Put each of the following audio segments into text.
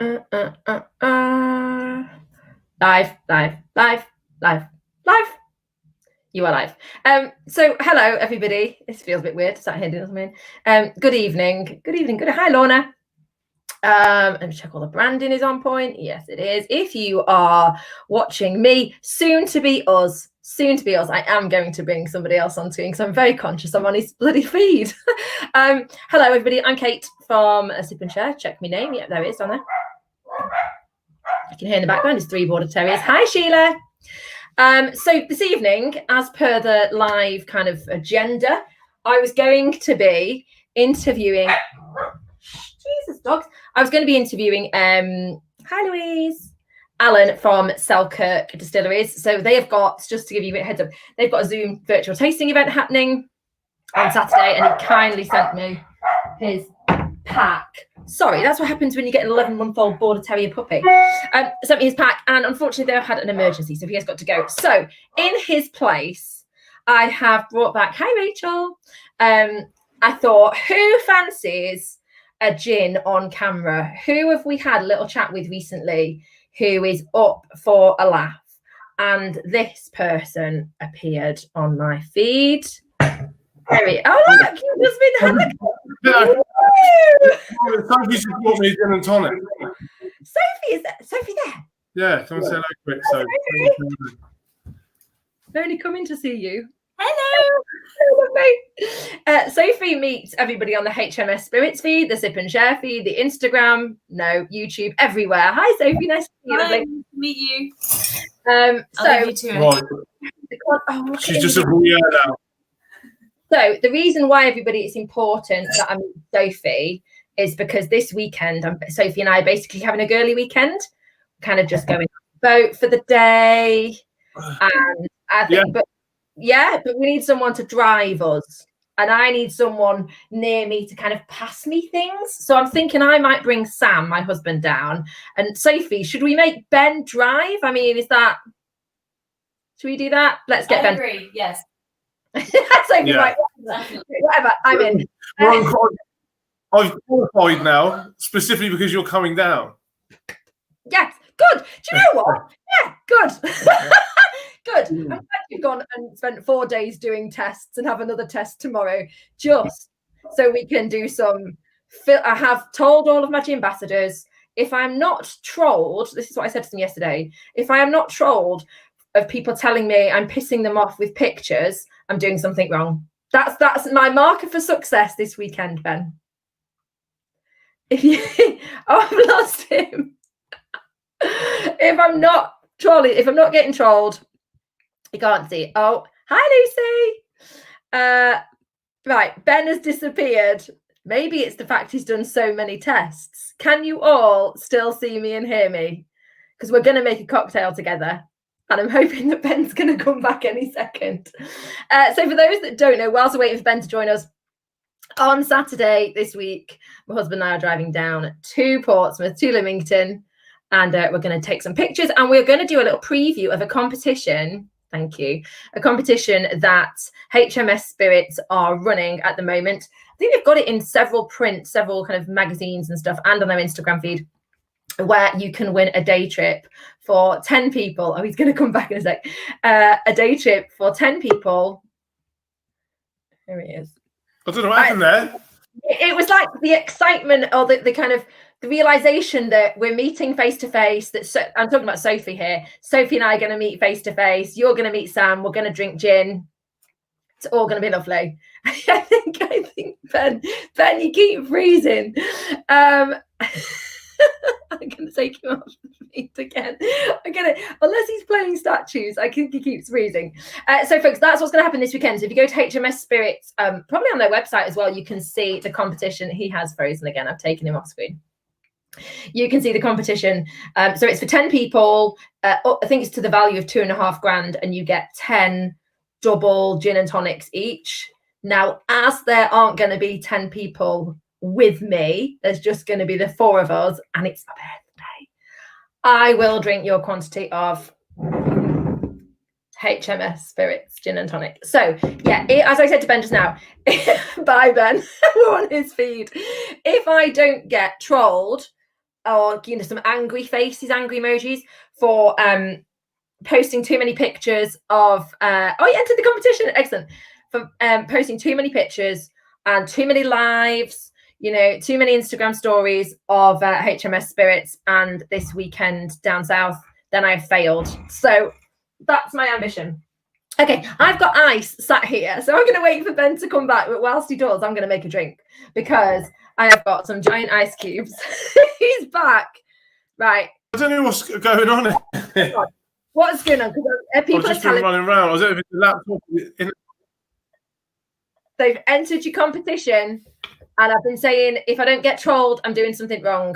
Live. You are live. So hello everybody. This feels a bit weird. Sat here doing something. Good evening. Good. Hi Lorna. Let me check all the branding is on point. Yes, it is. If you are watching me, soon to be us, I am going to bring somebody else on screen because I'm very conscious I'm on his bloody feed. Hello everybody. I'm Kate from Sip&Share. Check my name. Yep, there it is down there. You can hear in the background is 3 border terriers. Hi Sheila. So this evening, as per the live kind of agenda, I was going to be interviewing Jesus dogs. I was going to be interviewing hi Louise, Alan from Selkirk Distilleries. So they have got, just to give you a heads up, they've got a Zoom virtual tasting event happening on Saturday, and he kindly sent me his pack. Sorry, that's what happens when you get an 11-month-old border terrier puppy. Sent me his pack, and unfortunately they've had an emergency, so he has got to go. So in his place, I have brought back, hi Rachel. I thought, who fancies a gin on camera? Who have we had a little chat with recently who is up for a laugh? And this person appeared on my feed. Oh look, you've just been Sophie just brought me a gin and tonic. Sophie, is that Sophie there? Yeah, come and say hello quick. So they're only coming to see you. Hello. Sophie meets everybody on the HMS Spirits feed, the Sip&Share feed, the Instagram, YouTube, everywhere. Hi Sophie, nice to meet you. Hi, nice to meet you. So you too. Right. She's just a voyeur now. So the reason why everybody it's important that I meet Sophie is because this weekend, Sophie and I are basically having a girly weekend, kind of just going on the boat for the day. And I think, but we need someone to drive us. And I need someone near me to kind of pass me things. So I'm thinking I might bring Sam, my husband, down. And Sophie, should we make Ben drive? I mean, should we do that? Let's get Ben. I agree, yes. Sophie, right, whatever, I'm in. I've qualified now, specifically because you're coming down. Yes, good. Do you know what? Yeah, good. Good. I'm glad you've gone and spent 4 days doing tests and have another test tomorrow, just so we can do some. I have told all of my ambassadors, if I'm not trolled, this is what I said to them yesterday, if I am not trolled of people telling me I'm pissing them off with pictures, I'm doing something wrong. That's my marker for success this weekend, Ben. I've lost him. If I'm not getting trolled, you can't see. Oh, hi Lucy. Right, Ben has disappeared. Maybe it's the fact he's done so many tests. Can you all still see me and hear me? Because we're going to make a cocktail together. And I'm hoping that Ben's going to come back any second. So for those that don't know, whilst we're waiting for Ben to join us, on Saturday this week, my husband and I are driving down to Portsmouth, to Leamington, and we're going to take some pictures, and we're going to do a little preview of a competition. Thank you. A competition that HMS Spirits are running at the moment. I think they've got it in several kind of magazines and stuff, and on their Instagram feed, where you can win a day trip for 10 people. Oh, he's going to come back in a sec. A day trip for 10 people. Here he is. I don't know what happened there. It was like the excitement or the kind of the realization that we're meeting face to face. I'm talking about Sophie here. Sophie and I are going to meet face to face. You're going to meet Sam. We're going to drink gin. It's all going to be lovely. I think Ben, you keep freezing. I'm going to take him off the feet again. Unless he's playing statues, I think he keeps freezing. So, folks, that's what's going to happen this weekend. So if you go to HMS Spirits, probably on their website as well, you can see the competition. He has frozen again. I've taken him off screen. You can see the competition. So it's for 10 people. I think it's to the value of $2,500, and you get 10 double gin and tonics each. Now, as there aren't going to be 10 people with me, there's just going to be the 4 of us, and it's my birthday. I will drink your quantity of HMS Spirits gin and tonic. So yeah, as I said to Ben just now, bye Ben, we're on his feed. If I don't get trolled or some angry faces, angry emojis for posting too many pictures of you entered the competition, excellent, for posting too many pictures and too many lives, too many Instagram stories of HMS Spirits and this weekend down south, then I've failed. So that's my ambition. Okay, I've got ice sat here, so I'm going to wait for Ben to come back, but whilst he does, I'm going to make a drink because I have got some giant ice cubes. He's back. Right. I don't know what's going on here. What's going on? People I've just been running around. I don't know if it's the laptop. They've entered your competition, and I've been saying if I don't get trolled, I'm doing something wrong.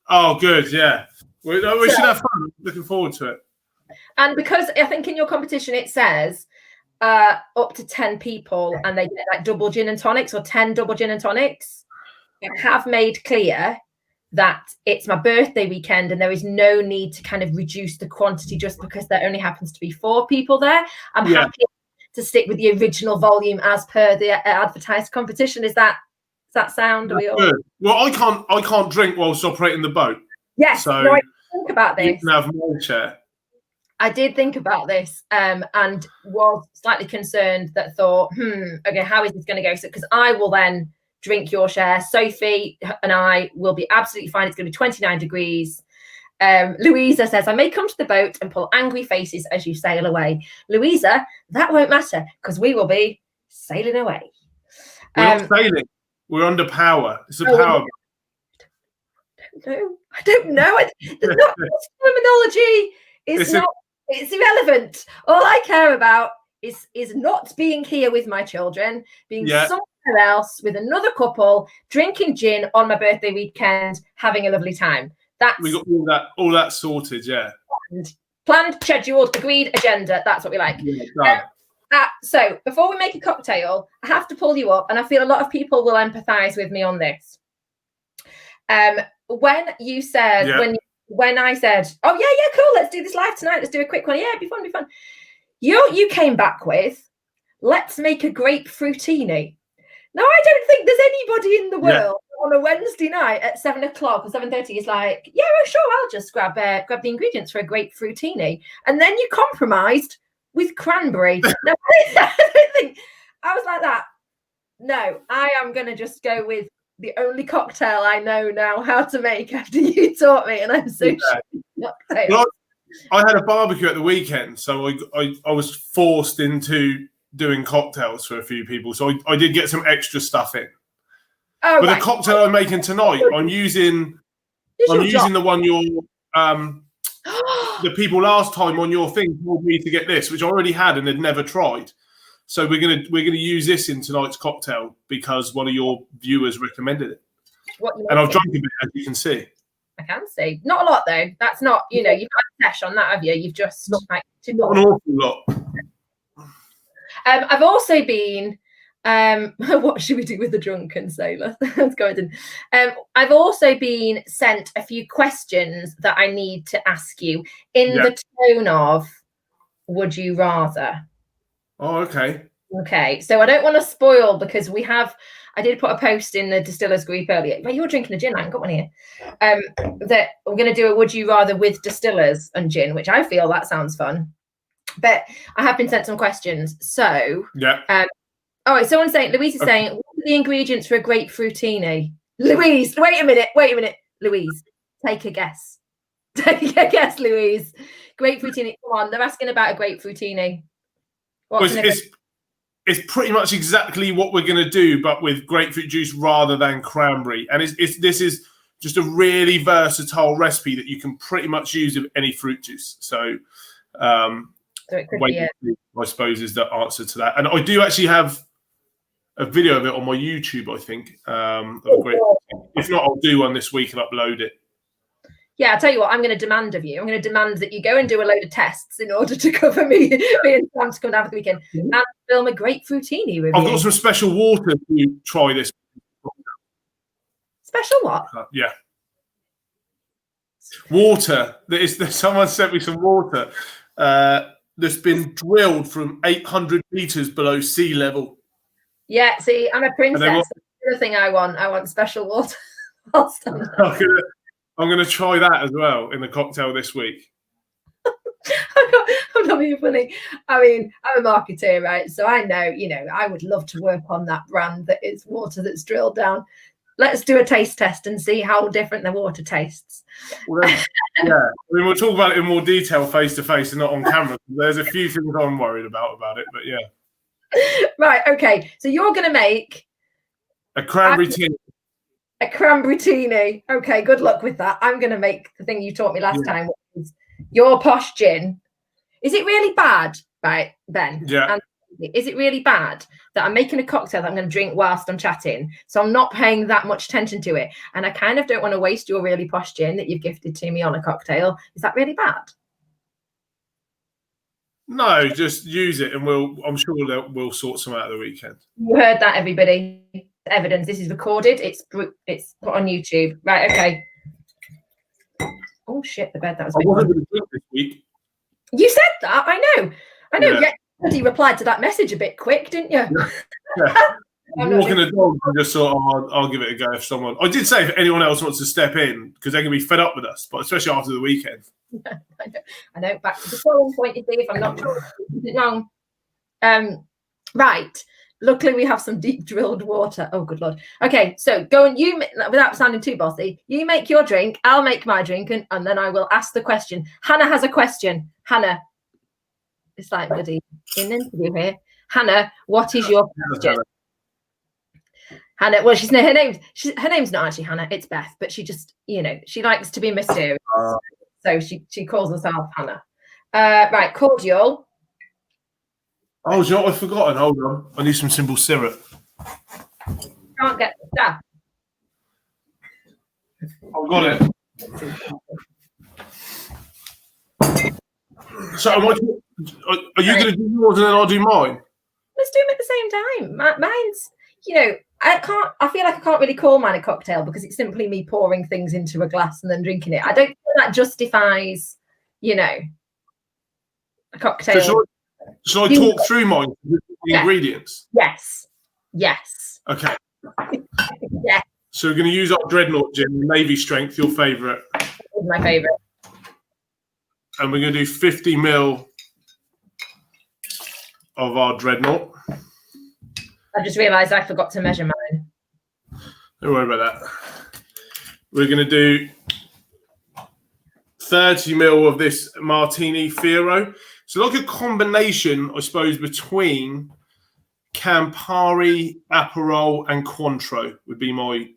Oh, good. Yeah. We should have fun. Looking forward to it. And because I think in your competition it says up to 10 people and they get like double gin and tonics or 10 double gin and tonics, I have made clear that it's my birthday weekend and there is no need to kind of reduce the quantity just because there only happens to be 4 people there. I'm happy to stick with the original volume as per the advertised competition. Does that sound? Good. Well, I can't drink whilst operating the boat. Yes. So no, I think about this. You can have my share. I did think about this and was slightly concerned that thought, okay, how is this going to go? So, because I will then drink your share. Sophie and I will be absolutely fine. It's going to be 29 degrees. Louisa says, I may come to the boat and pull angry faces as you sail away. Louisa, that won't matter because we will be sailing away. We're not sailing. We're under power. It's a power. I don't know. There's not terminology. It's irrelevant. All I care about is not being here with my children, being somewhere else with another couple, drinking gin on my birthday weekend, having a lovely time. We got all that sorted, yeah. Planned, scheduled, agreed, agenda. That's what we like. Yeah, so before we make a cocktail, I have to pull you up, and I feel a lot of people will empathise with me on this. When you said when I said, oh yeah, cool, let's do this live tonight, let's do a quick one, it'd be fun. You came back with, let's make a grapefruitini. Now I don't think there's anybody in the world on a Wednesday night at 7 o'clock or 7:30 is like, sure, I'll just grab the ingredients for a grapefruitini. And then you compromised with cranberry. No, I don't think I was like that. No, I am gonna just go with the only cocktail I know now how to make after you taught me, and I'm so sure. Well, I had a barbecue at the weekend, so I was forced into doing cocktails for a few people. So I did get some extra stuff in. Oh, but the cocktail I'm making tonight, I'm using the one the people last time on your thing told me to get this, which I already had and had never tried. So we're gonna use this in tonight's cocktail because one of your viewers recommended it. And I've drunk a bit, as you can see. I can see. Not a lot though. That's not, you've had a sesh on that, have you? You've just not an awful lot. I've also been what should we do with the drunken sailor? Let's go ahead and I've also been sent a few questions that I need to ask you in the tone of would you rather? Oh, okay. Okay, so I don't want to spoil because I did put a post in the distillers group earlier. But you're drinking a gin, I haven't got one here. That we're going to do a would you rather with distillers and gin, which I feel that sounds fun. But I have been sent some questions. So someone's saying, Louise is saying, what are the ingredients for a grapefruitini? Louise, wait a minute. Louise, take a guess. Take a guess, Louise. Grapefruitini, come on, they're asking about a grapefruitini. It's pretty much exactly what we're going to do, but with grapefruit juice rather than cranberry. And this is just a really versatile recipe that you can pretty much use with any fruit juice. So I suppose is the answer to that. And I do actually have a video of it on my YouTube, I think. If not, I'll do one this week and upload it. Yeah, I'll tell you what, I'm going to demand of you. I'm going to demand that you go and do a load of tests in order to cover me and Sam to come down for the weekend and film a grapefruitini review. I've got some special water to try this. Special what? Yeah. Water. Someone sent me some water that's been drilled from 800 meters below sea level. Yeah, see, I'm a princess. That's the other thing I want. I want special water. I'm gonna try that as well in the cocktail this week. I'm not being funny. I mean, I'm a marketeer, right? So I know, I would love to work on that brand that is water that's drilled down. Let's do a taste test and see how different the water tastes. Well, yeah, I mean, we'll talk about it in more detail face to face and not on camera. There's a few things I'm worried about it, but yeah. Right. Okay. So you're going to make a cranberry teeny. A cranberry teeny. Okay. Good luck with that. I'm going to make the thing you taught me last time, which is your posh gin. Is it really bad, right, Ben? Yeah. And is it really bad that I'm making a cocktail that I'm going to drink whilst I'm chatting? So I'm not paying that much attention to it. And I kind of don't want to waste your really posh gin that you've gifted to me on a cocktail. Is that really bad? No, just use it and I'm sure that we'll sort some out of the weekend. You heard that, everybody. Evidence. This is recorded. It's put on YouTube. Right, okay. Oh, shit, the bed. That was I wasn't going to drink this week. You said that. I know. Yeah. Yet you replied to that message a bit quick, didn't you? Yeah. I'm walking the dog and just thought, I'll give it a go if someone. I did say if anyone else wants to step in because they're going to be fed up with us, but especially after the weekend. I know. Back to the following point, you see, if I'm not sure wrong. Right. Luckily, we have some deep drilled water. Oh, good Lord. Okay, so go and without sounding too bossy, you make your drink, I'll make my drink, and then I will ask the question. Hannah has a question. Hannah, it's like bloody in an interview here. Hannah, what is your question? Hannah, well, her name's not actually Hannah, it's Beth, but she just, she likes to be mysterious. So she calls herself Hannah. Right, cordial. Oh, do you know what I've forgotten? Hold on. I need some simple syrup. Can't get the stuff. I've got it. So are you going to do yours and then I'll do mine? Let's do them at the same time. Mine's, I feel like I can't really call mine a cocktail because it's simply me pouring things into a glass and then drinking it. I don't feel that justifies, a cocktail. So shall I talk through mine with the ingredients? Yes. Okay. Yeah. So we're going to use our Dreadnought gin, Navy Strength, your favourite. My favourite. And we're going to do 50 ml of our Dreadnought. I just realised I forgot to measure mine. Don't worry about that. We're going to do 30 ml of this Martini Fiero. So like a combination, I suppose, between Campari, Aperol, and Cointreau would be my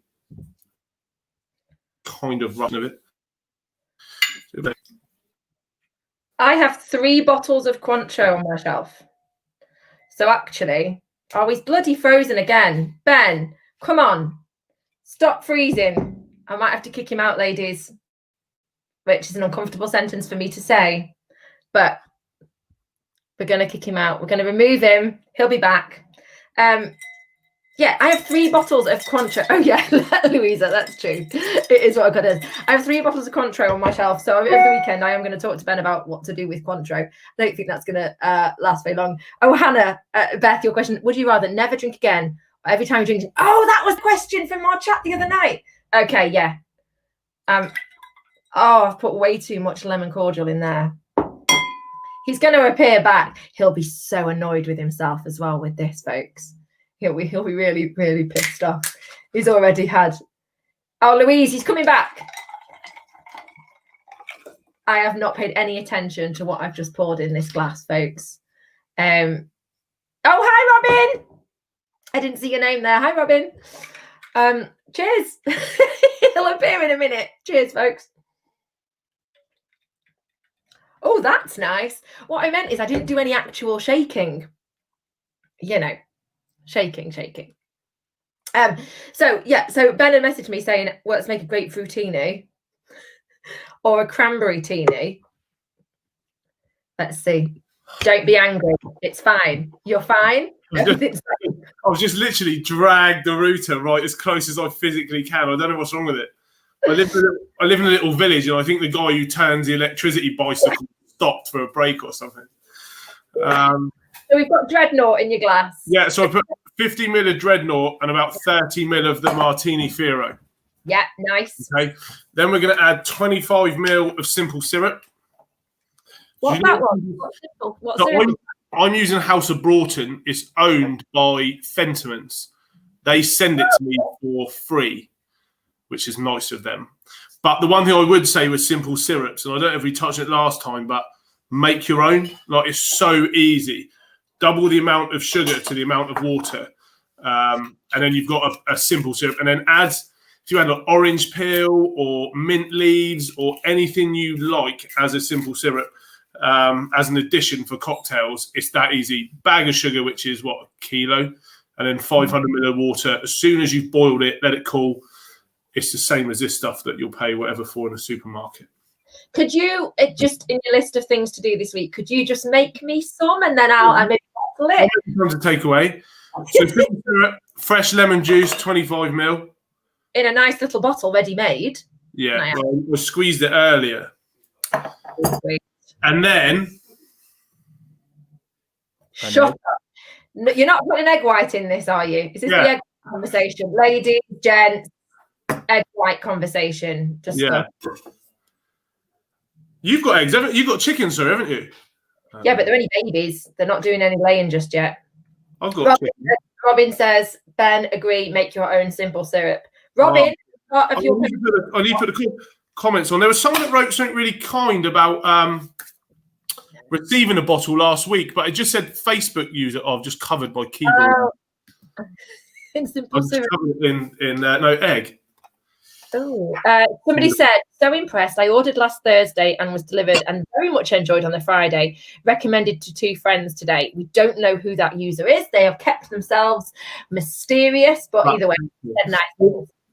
kind of run of it. I have 3 bottles of Cointreau on my shelf. So actually, he's bloody frozen again. Ben, come on. Stop freezing. I might have to kick him out, ladies. Which is an uncomfortable sentence for me to say. But we're going to kick him out. We're going to remove him. He'll be back. Yeah, I have 3 bottles of Cointreau. Oh, yeah, Louisa, that's true. It is what I've got to do. I have 3 bottles of Cointreau on my shelf. So over the weekend, I am going to talk to Ben about what to do with Cointreau. I don't think that's going to last very long. Oh, Hannah, Beth, your question. Would you rather never drink again or every time you drink? Oh, that was the question from our chat the other night. Okay, yeah. I've put way too much lemon cordial in there. He's going to appear back. He'll be so annoyed with himself as well with this, folks. He'll be really, really pissed off. He's already had. Oh, Louise, he's coming back. I have not paid any attention to what I've just poured in this glass, folks. Oh, hi, Robin. I didn't see your name there. Hi, Robin. Cheers. He'll appear in a minute. Cheers, folks. Oh, that's nice. What I meant is I didn't do any actual shaking. Shaking. So Ben had messaged me saying, well, let's make a grapefruitini or a cranberry teeny. Let's see. Don't be angry. It's fine. You're fine. I was just literally dragged the router right as close as I physically can. I don't know what's wrong with it. I live in a little village, and I think the guy who turns the electricity bicycle stopped for a break or something. So we've got Dreadnought in your glass. Yeah, so I put 50 ml of Dreadnought and about 30 ml of the Martini Fiero. Yeah, nice. Okay. Then we're going to add 25 ml of simple syrup. What's that one? What's syrup? I'm using House of Broughton. It's owned by Fentimans. They send it to me for free, which is nice of them. But the one thing I would say with simple syrups, and I don't know if we touched it last time, but make your own. Like, it's so easy. Double the amount of sugar to the amount of water. And then you've got a simple syrup. And then if you add like orange peel or mint leaves or anything you like as a simple syrup, as an addition for cocktails, it's that easy. Bag of sugar, which is what, a kilo, and then 500 ml of water. As soon as you've boiled it, let it cool. It's the same as this stuff that you'll pay whatever for in a supermarket. Could you, just in your list of things to do this week, could you just make me some and then I'll maybe bottle it? Comes a takeaway. So syrup, fresh lemon juice, 25 ml. In a nice little bottle, ready made. Yeah, well, we squeezed it earlier. And then... Shut up. No, you're not putting egg white in this, are you? Is this the egg white conversation? Ladies, gents, egg white conversation. Just You've got eggs, haven't you? You've got chickens, sir, haven't you? Yeah, but they're only babies. They're not doing any laying just yet. I've got chickens. Robin says, Ben, agree, make your own simple syrup. Robin, part of your... I need to put the comments on. There was someone that wrote something really kind about receiving a bottle last week, but it just said Facebook user. I've just covered my keyboard. In simple syrup. Covered it in no egg. Oh, somebody said, so impressed. I ordered last Thursday and was delivered and very much enjoyed on the Friday. Recommended to 2 friends today. We don't know who that user is. They have kept themselves mysterious, but either way, they're nice.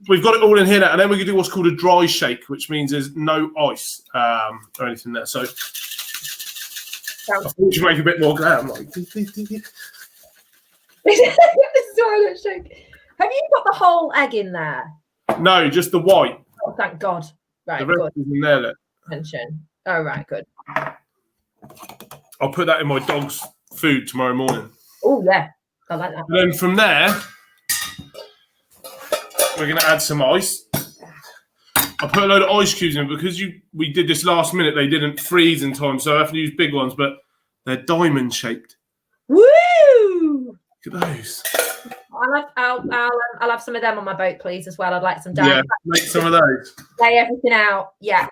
We've got it all in here now, and then we can do what's called a dry shake, which means there's no ice or anything there. So I thought you make a bit more glam. Like, This is why I shake. Have you got the whole egg in there? No, just the white. Oh, thank God. Right, the rest is in there. Attention. Oh, right, good. I'll put that in my dog's food tomorrow morning. Oh, yeah. I like that. And then from there, we're going to add some ice. I put a load of ice cubes in because we did this last minute. They didn't freeze in time, so I have to use big ones, but they're diamond shaped. Woo! Look at those. I'll have some of them on my boat, please, as well. I'd like some diamond. Yeah, make some of those. Lay everything out. Yeah.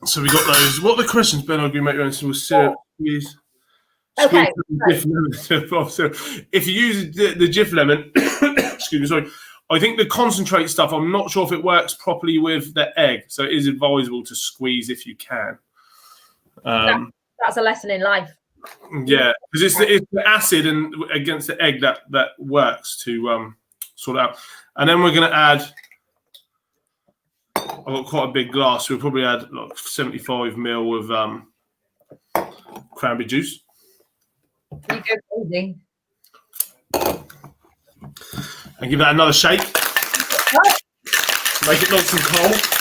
So we got those. What are the questions, Ben? I'll make your own simple syrup, please. Okay. If you use the Jif lemon, excuse me, sorry. I think the concentrate stuff, I'm not sure if it works properly with the egg. So it is advisable to squeeze if you can. That's a lesson in life. Yeah, because it's the acid and against the egg that works to sort it out. And then we're going to add, I've got quite a big glass, so we'll probably add like 75 ml of cranberry juice. You go crazy. And give that another shake. Make it nice and cold.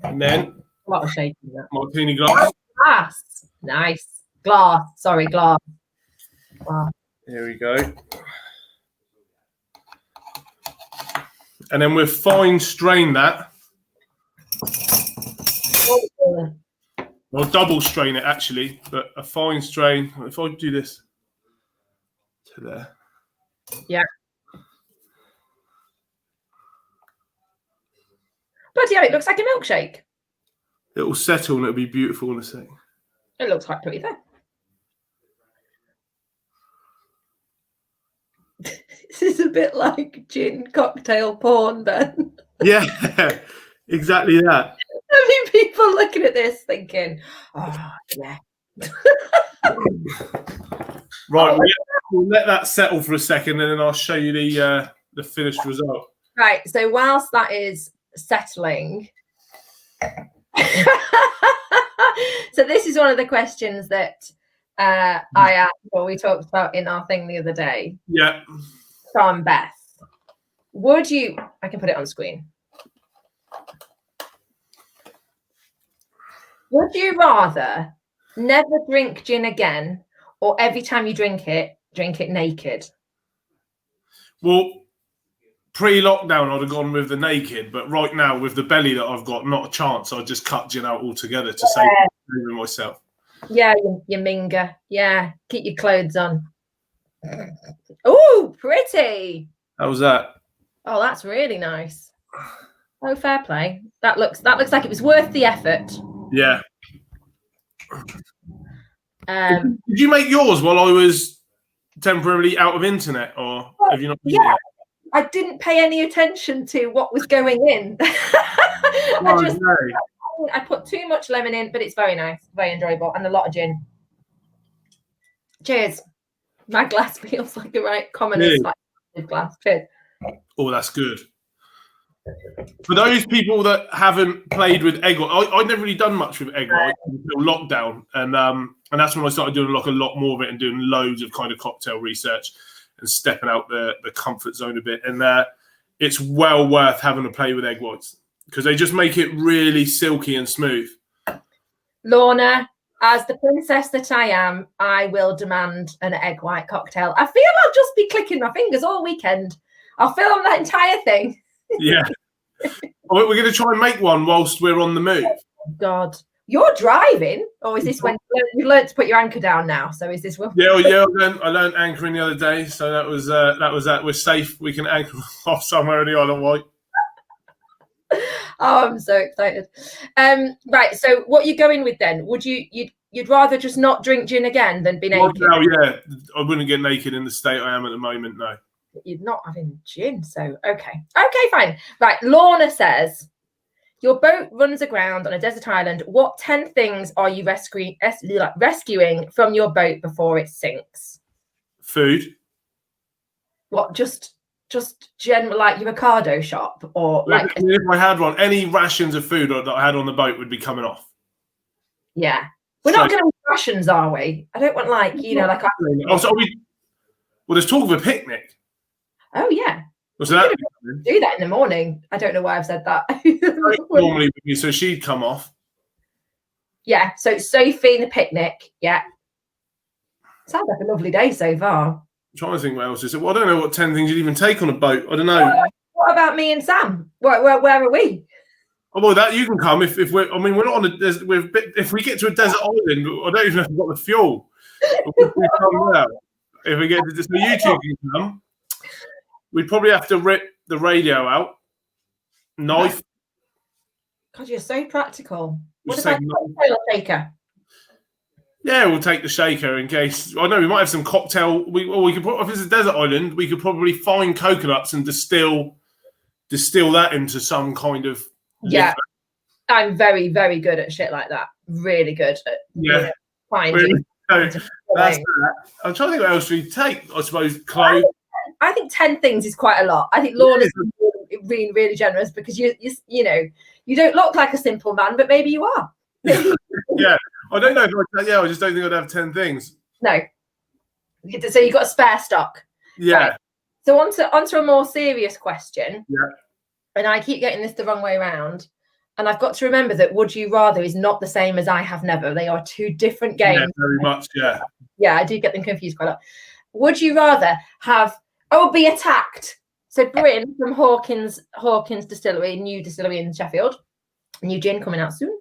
And then a lot of shaking that. Martini glass. Glass. Nice. Glass. Sorry, glass. Wow. Here we go. And then we'll fine strain that. Well, double strain it actually, but a fine strain. If I do this to there. Yeah. Bloody hell, it looks like a milkshake. It will settle and it'll be beautiful in a sec. It looks quite pretty there. This is a bit like gin cocktail porn, Ben. Yeah, exactly that. I mean, people looking at this thinking, oh, yeah. Right, we'll let that settle for a second and then I'll show you the finished result. Right, so whilst that is settling, so this is one of the questions that I asked, or we talked about in our thing the other day. Yeah. From Beth. Would you, I can put it on screen. Would you rather never drink gin again or every time you drink it naked? Well, pre-lockdown, I'd have gone with the naked, but right now, with the belly that I've got, not a chance. I'd just cut gin out altogether to save myself. Yeah, you minger. Yeah, keep your clothes on. Oh, pretty. How was that? Oh, that's really nice. Oh, fair play. That looks like it was worth the effort. Yeah. Did you make yours while I was temporarily out of internet, or have you not? Yeah, I didn't pay any attention to what was going in. I put too much lemon in, but it's very nice, very enjoyable, and a lot of gin. Cheers. My glass feels like the right commonest glass. Cheers. Oh, that's good. For those people that haven't played with egg white, I'd never really done much with egg white until lockdown, and that's when I started doing like a lot more of it and doing loads of kind of cocktail research and stepping out the comfort zone a bit. And it's well worth having a play with egg whites because they just make it really silky and smooth. Lorna, as the princess that I am, I will demand an egg white cocktail. I feel I'll just be clicking my fingers all weekend. I'll film that entire thing. Yeah. We're going to try and make one whilst we're on the move. Oh, God. You're driving? Or is this when you learned to put your anchor down now? So is this when... Yeah, I learned anchoring the other day. So that was that. We're safe. We can anchor off somewhere in the Isle of Wight. Oh, I'm so excited. Right, so what are you going with then? Would you'd rather just not drink gin again than be naked? Oh, yeah. I wouldn't get naked in the state I am at the moment, no. You're not having gin, so okay, fine. Right, Lorna says, your boat runs aground on a desert island. What 10 things are you rescuing from your boat before it sinks? Food. What, just general, like your Ocado shop, or like? If I had one, any rations of food that I had on the boat would be coming off. Yeah, we're not going to rations, are we? I don't want like well, there's talk of a picnic. Oh yeah. Was that do that in the morning? I don't know why I've said that. Normally with me, so she'd come off. Yeah. So Sophie and the picnic. Yeah. Sounds like a lovely day so far. I'm trying to think what else is it. Well, I don't know what 10 things you'd even take on a boat. I don't know. What about me and Sam? Where are we? Oh well, that you can come if we're. I mean, we're not on a desert. If we get to a desert island, I don't even know if we've got the fuel. If we get to so you two can come. We'd probably have to rip the radio out. Knife. God, you're so practical. What about the shaker? Yeah, we'll take the shaker in case. I know we might have some cocktail. We could put if it's a desert island, we could probably find coconuts and distill that into some kind of. Yeah, liquor. I'm very, very good at shit like that. Really good at finding. That's that. I'm trying to think what else we take. I suppose clothes. I think 10 things is quite a lot. I think Lorna's really, really generous because you don't look like a simple man, but maybe you are. Yeah, I don't know. I just don't think I'd have 10 things. No. So you've got a spare stock. Yeah. Right. So onto a more serious question. Yeah. And I keep getting this the wrong way around. And I've got to remember that Would You Rather is not the same as I Have Never. They are two different games. Yeah, very much, yeah. Yeah, I do get them confused quite a lot. Would you rather be attacked? So Bryn from Hawkins Distillery, new distillery in Sheffield, new gin coming out soon.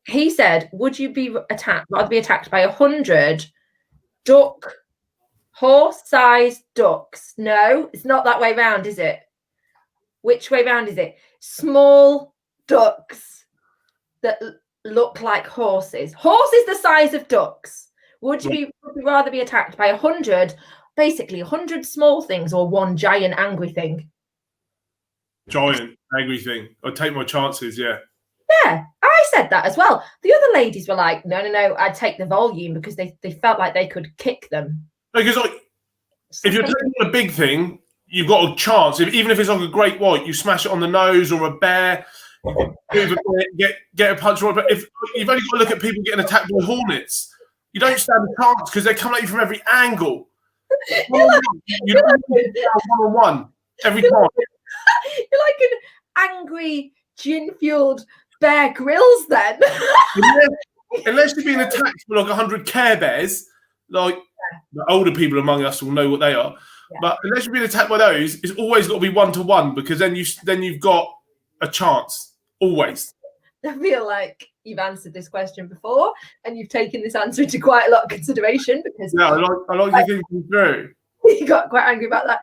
He said, would you rather be attacked by 100 horse-sized ducks? No, it's not that way round, is it? Which way round is it? Small ducks that look like horses. Horses the size of ducks. Would you rather be attacked by 100 small things or one giant angry thing? Giant angry thing. I'd take my chances, yeah. Yeah, I said that as well. The other ladies were like, no, I'd take the volume because they felt like they could kick them. Because if you're taking a big thing, you've got a chance. Even if it's like a great white, you smash it on the nose or a bear, you can move a bit, get a punch. But if you've only got to look at people getting attacked by hornets, you don't stand a chance because they come at you from every angle. You don't one-on-one every time. You're like an angry, gin-fueled Bear Grylls then. unless you're being attacked by like 100 Care Bears, like the older people among us will know what they are. Yeah. But unless you're being attacked by those, it's always got to be 1-to-1 because then you've got a chance always. I feel like you've answered this question before, and you've taken this answer into quite a lot of consideration because I like you thinking through. You got quite angry about that.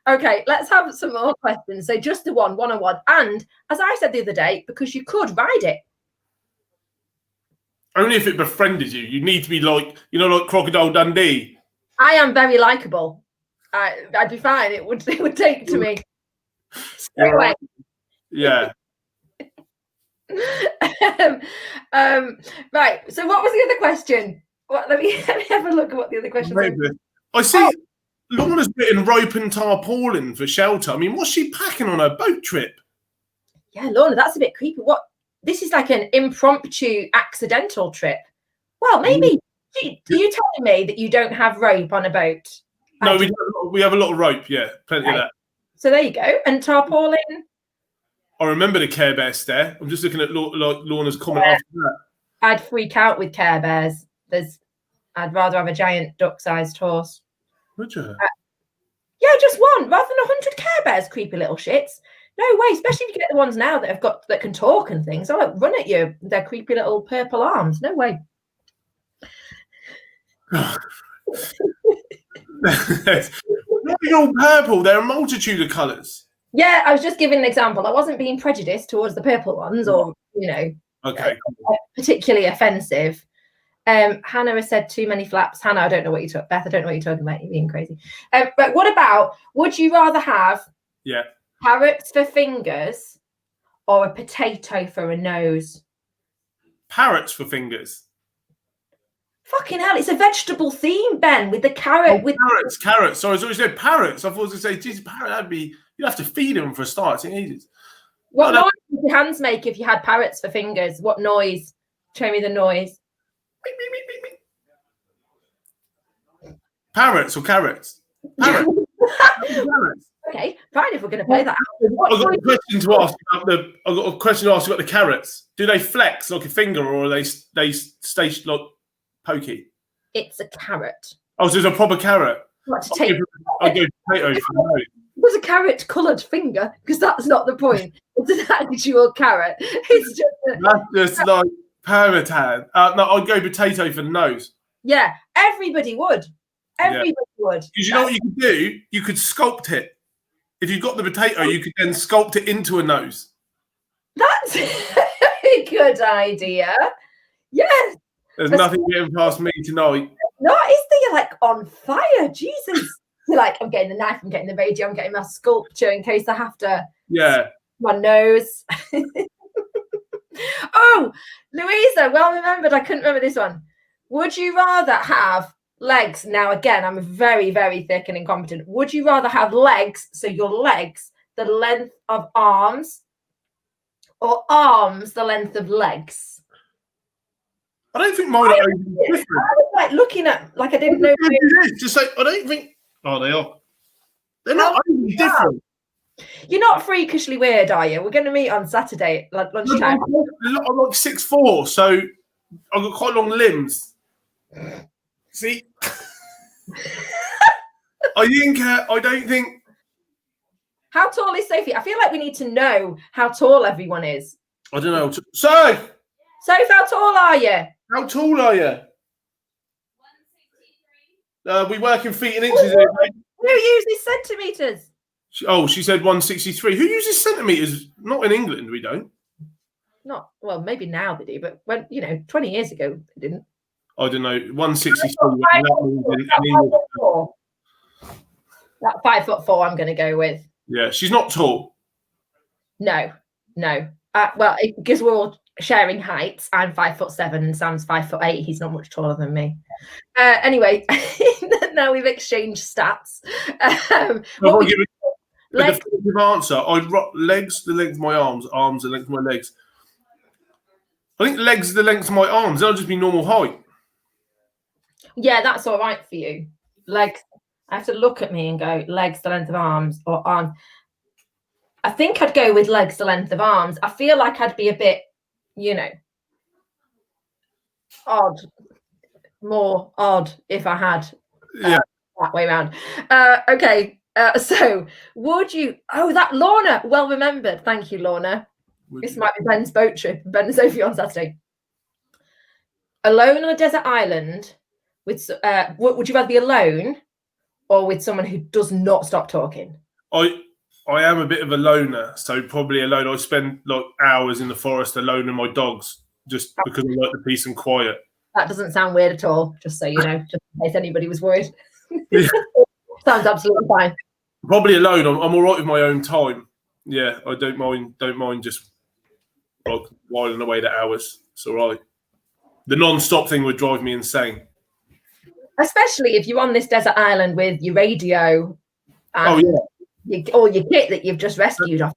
Okay, let's have some more questions. So just the one-on-one, and as I said the other day, because you could ride it. Only if it befriended you. You need to be like, like Crocodile Dundee. I am very likable. I'd be fine. It would take to me straight away. Yeah. Right. So what was the other question? Let me have a look at what the other question was. I see Lorna's written rope and tarpaulin for shelter. I mean, what's she packing on her boat trip? Yeah, Lorna, that's a bit creepy. What? This is like an impromptu accidental trip. Well, maybe. Are you telling me that you don't have rope on a boat? No, we have a lot of rope. Yeah, plenty of that. So there you go. And tarpaulin. I remember the Care Bear stare. I'm just looking at Lorna's comment after that. I'd freak out with Care Bears. I'd rather have a giant duck-sized horse. Would you? Yeah, just one, rather than 100 Care Bears, creepy little shits. No way, especially if you get the ones now that can talk and things. I'll run at you with their creepy little purple arms. No way. Not all purple. There are a multitude of colours. Yeah, I was just giving an example. I wasn't being prejudiced towards the purple ones or, okay, particularly offensive. Hannah has said too many flaps. Hannah, I don't know what you talk. Beth, I don't know what you're talking about. You're being crazy. But what about, would you rather have parrots for fingers or a potato for a nose? Parrots for fingers. Fucking hell, it's a vegetable theme, Ben, with the carrot. Carrots. Sorry, I always said parrots. I thought I was going to say, geez, parrot, that'd be, you'd have to feed them for a start. It's ages. What noise would your hands make if you had parrots for fingers? What noise? Show me the noise. Parrots or carrots? Parrots. Okay, fine. If we're going to play that, I've got a question to ask about the carrots. Do they flex like a finger, or are they stay like pokey? It's a carrot. Oh, so it's a proper carrot. I'll go potato. It was a carrot-coloured finger, because that's not the point. It's an actual carrot. It's just that's just like parrot hand. No, I'd go potato for the nose. Yeah, everybody would. Everybody would. Because you know what you could do? You could sculpt it. If you've got the potato, you could then sculpt it into a nose. That's a good idea. Yes. There's nothing getting past me tonight. No, is that you're like on fire? Jesus. You're like, I'm getting the knife, I'm getting the radio, I'm getting my sculpture in case I have to. Yeah. My nose. Oh, Louisa, well remembered. I couldn't remember this one. Would you rather have legs? Now, again, I'm very, very thick and incompetent. Would you rather have legs, so your legs, the length of arms, or arms, the length of legs? I don't think mine are different. I was like looking at, like I didn't know. Just like, I don't think. Oh, they are. They're not different. You're not freakishly weird, are you? We're going to meet on Saturday at lunchtime. I'm like 6'4", so I've got quite long limbs. See? I don't think. How tall is Sophie? I feel like we need to know how tall everyone is. I don't know. Soph, how tall are you? How tall are you? 163. We work in feet and inches. Who uses centimetres? She said 163. Who uses centimetres? Not in England, we don't. Not, well, maybe now they do, but when 20 years ago they didn't. I don't know. 163. That 5'4", I'm going to go with. Yeah, she's not tall. No. Well, because we're all sharing heights. I'm 5'7" and Sam's 5'8". He's not much taller than me. Anyway, now we've exchanged stats. A definitive answer. I'd legs the length of my arms the length of my legs. I think legs the length of my arms. That'll just be normal height. Yeah, that's all right for you. Legs. I have to look at me and go legs the length of arms or arms. I think I'd go with legs the length of arms. I feel like I'd be a bit, odd, more odd if I had Yeah. that way around. Okay, so would you? Oh, that Lorna, well remembered. Thank you, Lorna. This might be Ben's boat trip. Ben and Sophie on Saturday. Alone on a desert island with. Would you rather be alone or with someone who does not stop talking? I am a bit of a loner, so probably alone. I spend like hours in the forest alone with my dogs, just because I like the peace and quiet. That doesn't sound weird at all, just so you know, just in case anybody was worried. Yeah. Sounds absolutely fine. Probably alone. I'm all right with my own time. Yeah, I don't mind just like whiling away the hours. It's all right. The non-stop thing would drive me insane. Especially if you're on this desert island with your radio and all your kit that you've just rescued off.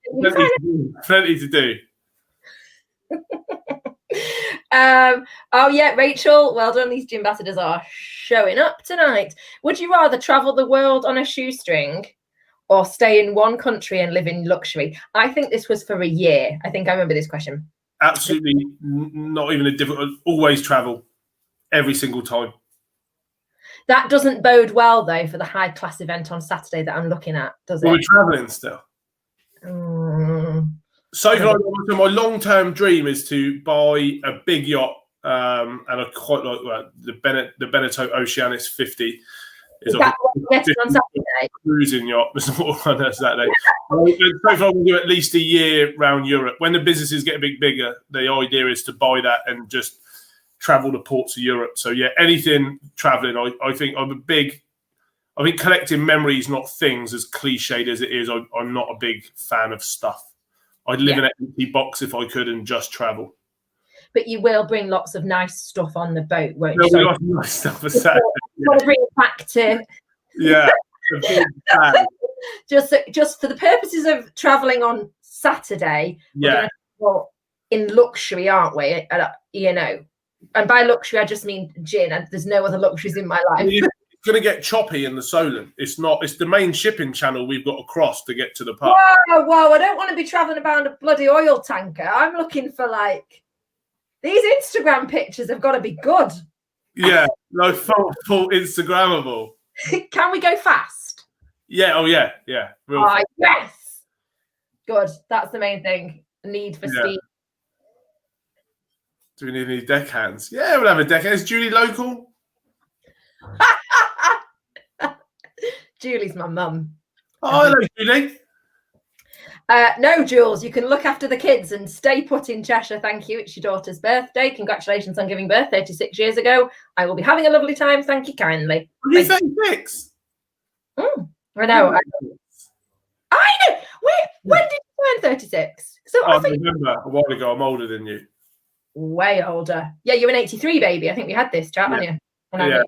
Plenty to do. Oh yeah, Rachel, well done. These gym ambassadors are showing up tonight. Would you rather travel the world on a shoestring or stay in one country and live in luxury? I think this was for a year. I think I remember this question. Absolutely not even a difficult. Always travel, every single time. That doesn't bode well, though, for the high-class event on Saturday that I'm looking at, does it? We're travelling still. So my long-term dream is to buy a big yacht, and I quite like the Beneteau Oceanis 50. Is that what we're getting on Saturday? Cruising yacht. That's what we're on Saturday. So far, we'll do at least a year around Europe. When the businesses get a bit bigger, the idea is to buy that and just travel the ports of Europe. So yeah, anything traveling. I think I think collecting memories, not things, as cliched as it is. I'm not a big fan of stuff. I'd live in an empty box if I could and just travel. But you will bring lots of nice stuff on the boat, won't you? There'll be lots of nice stuff for Saturday. Got to bring it back to. Yeah. Just for the purposes of traveling on Saturday. Yeah. In luxury, aren't we? You know. And by luxury, I just mean gin. And there's no other luxuries in my life. It's going to get choppy in the Solent. It's the main shipping channel we've got to cross to get to the pub. Whoa, I don't want to be traveling around a bloody oil tanker. I'm looking for these Instagram pictures have got to be good. Yeah, no, full Instagrammable. Can we go fast? Yeah, yeah. Yes. Good. That's the main thing. Need for speed. Do we need any deckhands? Yeah, we'll have a deckhand. Is Julie local? Julie's my mum. Oh, hello, Julie. No, Jules, you can look after the kids and stay put in Cheshire. Thank you. It's your daughter's birthday. Congratulations on giving birth 36 years ago. I will be having a lovely time. Thank you kindly. Are you 36? I know. I know. Wait, when did you turn 36? So I remember a while ago. I'm older than you. Way older. Yeah, you're an 83 baby. I think we had this chat, haven't you? Yeah.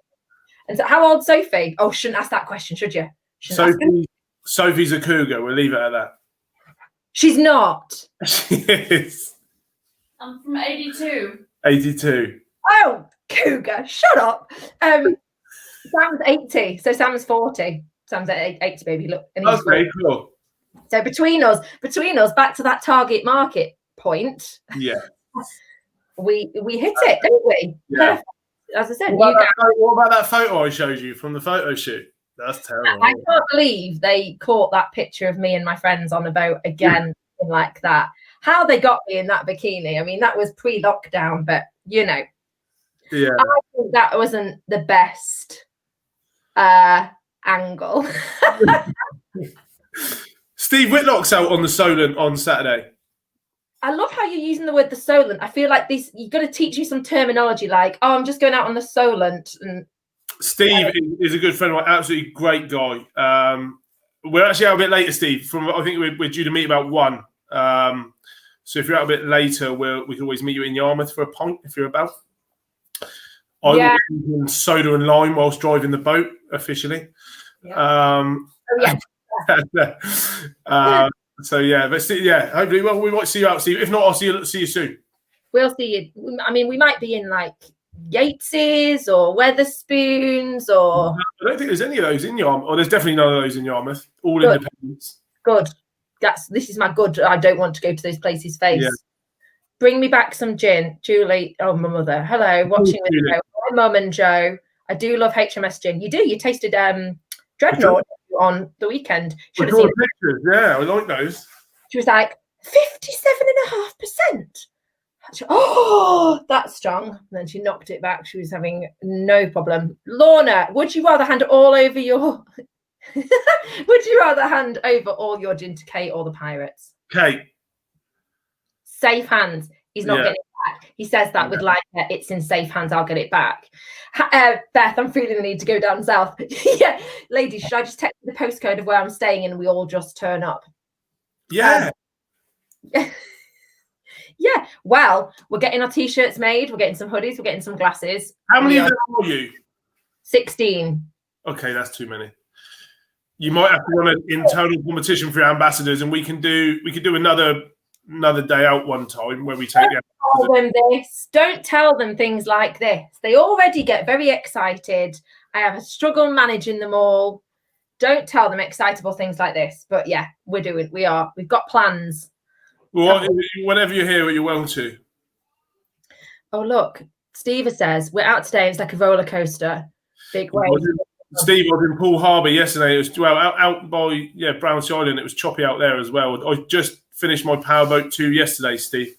And so how old's Sophie? Oh, shouldn't ask that question, should you? Sophie's a cougar. We'll leave it at that. She's not. She is. I'm from 82. 82. Oh, cougar. Shut up. Sam's 80. So Sam's 40. Sam's at 80, baby. Look. Okay, cool. So between us, back to that target market point. Yeah. We hit it, don't we? Yeah. As I said, what about that photo I showed you from the photo shoot? That's terrible. I can't believe they caught that picture of me and my friends on a boat again like that. How they got me in that bikini. I mean, that was pre-lockdown, but you know. Yeah. I think that wasn't the best angle. Steve Whitlock's out on the Solent on Saturday. I love how you're using the word the Solent. I feel like you've got to teach me some terminology like, oh, I'm just going out on the Solent. And Steve is a good friend of mine, absolutely great guy. We're actually out a bit later, Steve. I think we're due to meet about 1. So if you're out a bit later, we can always meet you in Yarmouth for a pint if you're about. I was drinking soda and lime whilst driving the boat officially. Yeah. So yeah, but hopefully, we might see you out, Steve. If not, I'll see you soon. We'll see you. I mean, we might be in Yates's or Weatherspoons or. I don't think there's any of those in Yarmouth. Or there's definitely none of those in Yarmouth. All good. Independents. Good. This is my good. I don't want to go to those places. Face. Yeah. Bring me back some gin, Julie. Oh, my mother. Hello, watching with Joe. My mum and Joe. I do love HMS gin. You do. You tasted Dreadnought on the weekend. Should have seen pictures. Yeah, I like those. She was like 57.5%. Oh, that's strong. And then she knocked it back. She was having no problem. Lorna, would you rather hand all over your would you rather hand over all your gin to Kate or the Pirates? Kate. Safe hands. He's not getting it back. He says that with like, it's in safe hands, I'll get it back. Beth, I'm feeling the need to go down south. Yeah, ladies, should I just text the postcode of where I'm staying and we all just turn up? Yeah. Yeah, well, we're getting our t-shirts made, we're getting some hoodies, we're getting some glasses. How many of them are you? 16. Okay, that's too many. You might have to run an internal competition for your ambassadors, and we could do another day out one time where we take Don't tell them this. Don't tell them things like this. They already get very excited. I have a struggle managing them all. Don't tell them excitable things like this. But yeah, we've got plans. Well, whenever you're here, you're welcome to. Oh, look, Steve says we're out today. It's like a roller coaster. Big wave. Steve, I was in Poole Harbour yesterday. It was out by Brownsea Island. It was choppy out there as well. I just finished my powerboat 2 yesterday, Steve,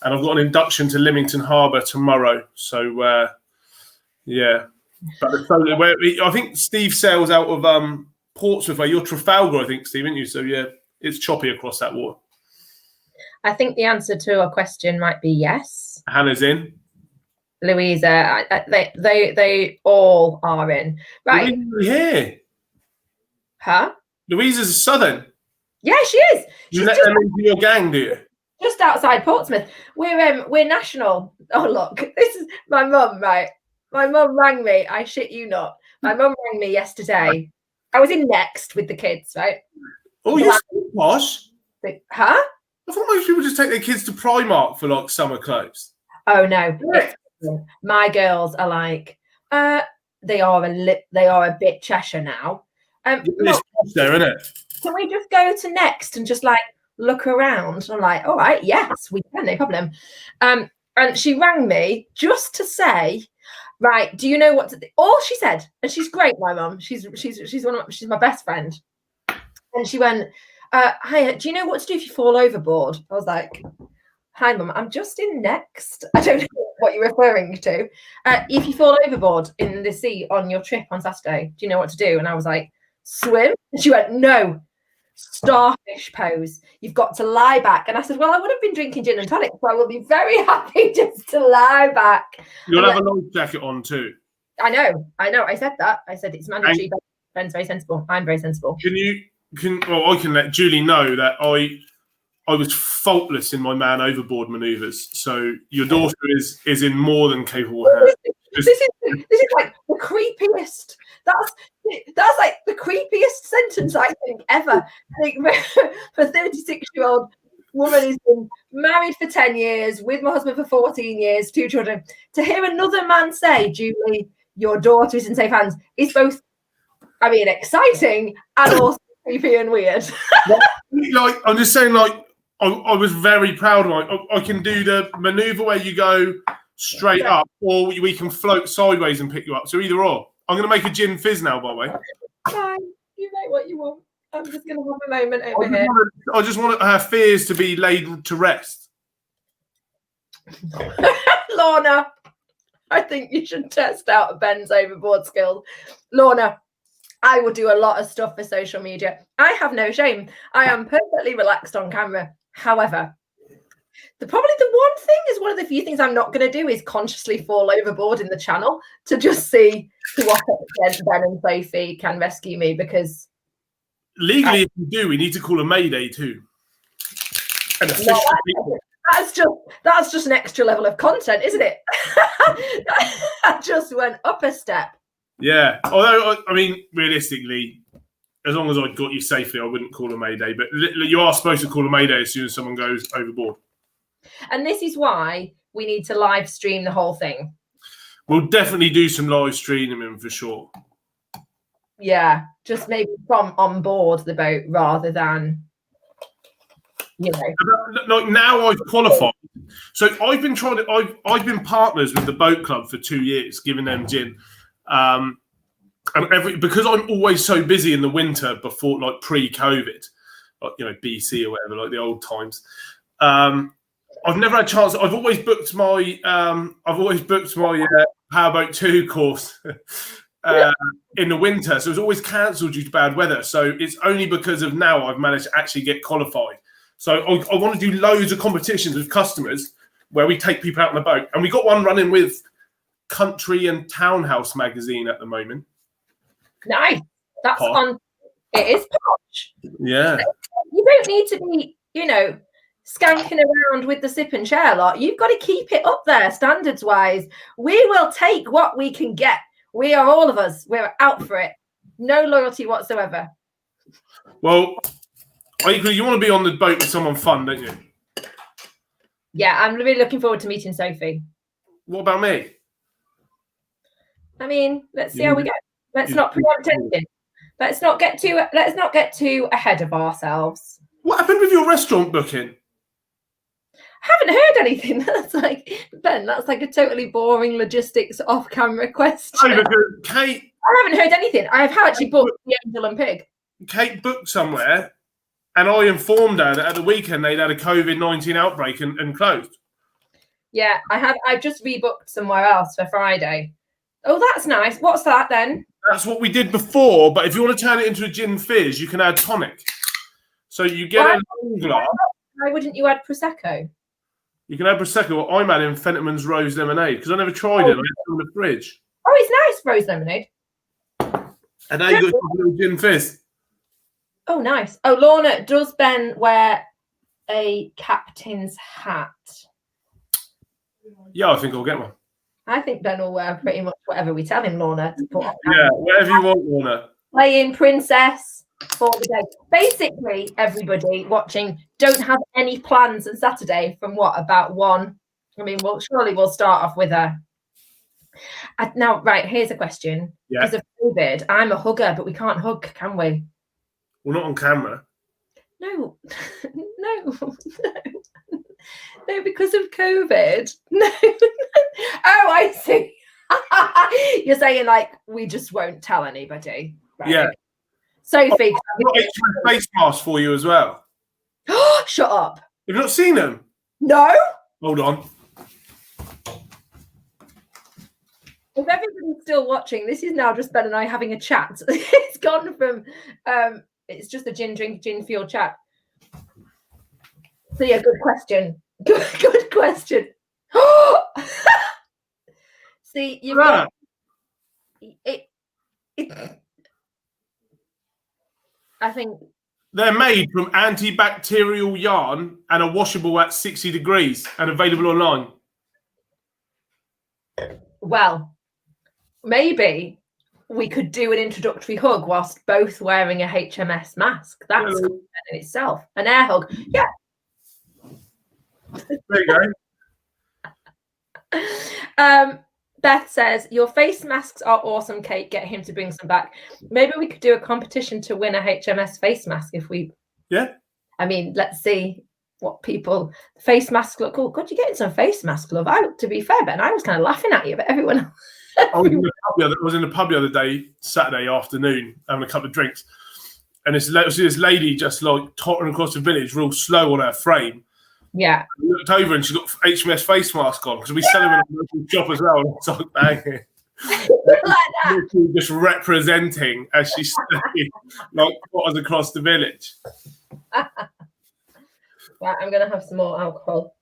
and I've got an induction to Lymington Harbour tomorrow. So but I think Steve sails out of Portsmouth. You're Trafalgar, I think, Steve, aren't you? So yeah, it's choppy across that water. I think the answer to a question might be yes. Hannah's in. Louisa, they all are in. Right. Here. Huh? Louisa's Southern. Yeah, she is. You let them into your gang, do you? Just outside Portsmouth. We're national. Oh look, this is my mum, right? My mum rang me. I shit you not. My mum rang me yesterday. I was in Next with the kids, right? Oh, you're so posh. Huh? I thought most people just take their kids to Primark for like summer clothes. Oh no. My girls are like, they are a bit Cheshire now. It's there, isn't it? Can we just go to Next and just like look around? I'm like, all right, yes, we can, no problem. And she rang me just to say, right, do you know what all she said, and she's great, my mum. She's my best friend. And she went, hi, do you know what to do if you fall overboard? I was like, hi, mum, I'm just in Next. I don't know what you're referring to. If you fall overboard in the sea on your trip on Saturday, do you know what to do? And I was like, swim? And she went, no, starfish pose. You've got to lie back. And I said, well, I would have been drinking gin and tonic, so I will be very happy just to lie back. You'll have a life jacket on too. I know. I said that. I said it's mandatory. Ben's very sensible. I'm very sensible. I can let Julie know that I was faultless in my man overboard manoeuvres. So your daughter is in more than capable hands. This is like the creepiest. That's like the creepiest sentence I think ever. Like, for a 36-year-old woman who's been married for 10 years, with my husband for 14 years, 2 children, to hear another man say, Julie, your daughter is in safe hands, is both, I mean, exciting and also creepy and weird. Like, I'm just saying, like, I was very proud of it. I can do the manoeuvre where you go straight up, or we can float sideways and pick you up. So either or. I'm going to make a gin fizz now, by the way. Fine. You make what you want. I'm just going to have a moment over here. I just want her fears to be laid to rest. Lorna, I think you should test out Ben's overboard skills. Lorna, I will do a lot of stuff for social media. I have no shame. I am perfectly relaxed on camera. However, probably the one thing is one of the few things I'm not going to do is consciously fall overboard in the channel to just see to what extent Ben and Sophie can rescue me, because legally, if you do, we need to call a Mayday too. And that's just an extra level of content, isn't it? That just went up a step. Yeah. Although, I mean, realistically, as long as I got you safely, I wouldn't call a Mayday. But you are supposed to call a Mayday as soon as someone goes overboard. And this is why we need to live stream the whole thing. We'll definitely do some live streaming for sure. Yeah, just maybe from on board the boat rather than, you know. Like, now I've qualified, So I've been I've been partners with the boat club for 2 years, giving them gin. And because I'm always so busy in the winter before, like pre-COVID, like, you know, BC or whatever, like the old times. I've never had a chance. I've always booked my Powerboat 2 course in the winter, so it's always cancelled due to bad weather. So it's only because of now I've managed to actually get qualified. So I want to do loads of competitions with customers where we take people out on the boat, and we got one running with Country and Townhouse magazine at the moment. Nice. That's Posh. on. It is posh. Yeah. You don't need to be, you know, skanking around with the Sip and Share lot. You've got to keep it up there standards wise. We will take what we can get. We are all of us. We're out for it. No loyalty whatsoever. Well, you want to be on the boat with someone fun, don't you? Yeah, I'm really looking forward to meeting Sophie. What about me? I mean, let's see how we go. Let's not preempt anything. Let's not get too ahead of ourselves. What happened with your restaurant booking? Haven't heard anything. That's like, Ben, that's like a totally boring logistics off-camera question. No, because Kate... I haven't heard anything. I have actually booked the Angel and Pig. Kate booked somewhere, and I informed her that at the weekend they'd had a COVID-19 outbreak and closed. Yeah, I have. I've just rebooked somewhere else for Friday. Oh, that's nice. What's that then? That's what we did before, but if you want to turn it into a gin fizz, you can add tonic. So you get a long glass. Why wouldn't you add Prosecco? You can add Prosecco. Well, I'm adding Fentimans Rose Lemonade because I never tried it. I had it in the fridge. Oh, it's nice, rose lemonade. And now you got a little gin fizz. Oh, nice. Oh, Lorna, does Ben wear a captain's hat? Yeah, I think I'll get one. I think Ben will wear pretty much whatever we tell him, Lorna, to put on. Yeah, whatever you want, Lorna. Playing princess for the day. Basically, everybody watching don't have any plans on Saturday from what, about 1? I mean, well, surely we'll start off with a... Now, right, here's a question. Yeah. Because of COVID, I'm a hugger, but we can't hug, can we? Well, not on camera. No, no, because of COVID. No. Oh, I see. You're saying like we just won't tell anybody. Right? Yeah. Sophie, I've got HMS face masks for you as well. Shut up. You've not seen them? No. Hold on. If everybody's still watching, this is now just Ben and I having a chat. It's gone from it's just a gin fuel chat. So yeah, good question. Good question. See, you've got it. I think they're made from antibacterial yarn and are washable at 60 degrees and available online. Well, maybe we could do an introductory hug whilst both wearing a HMS mask. That's in itself. An air hug. Yeah. There you go. Beth says, your face masks are awesome, Kate. Get him to bring some back. Maybe we could do a competition to win a HMS face mask if we... Yeah. I mean, let's see what people... Face masks look cool. God, you're getting some face mask, love. To be fair, Ben, I was kind of laughing at you, but everyone else... I was in the pub the other day, Saturday afternoon, having a couple of drinks. And this lady just like tottering across the village real slow on her frame. Yeah. I looked over and she got HMS face mask on because we sell them in a local shop as well. And it's like, bang. Just representing as she's like potters across the village. Right, I'm going to have some more alcohol.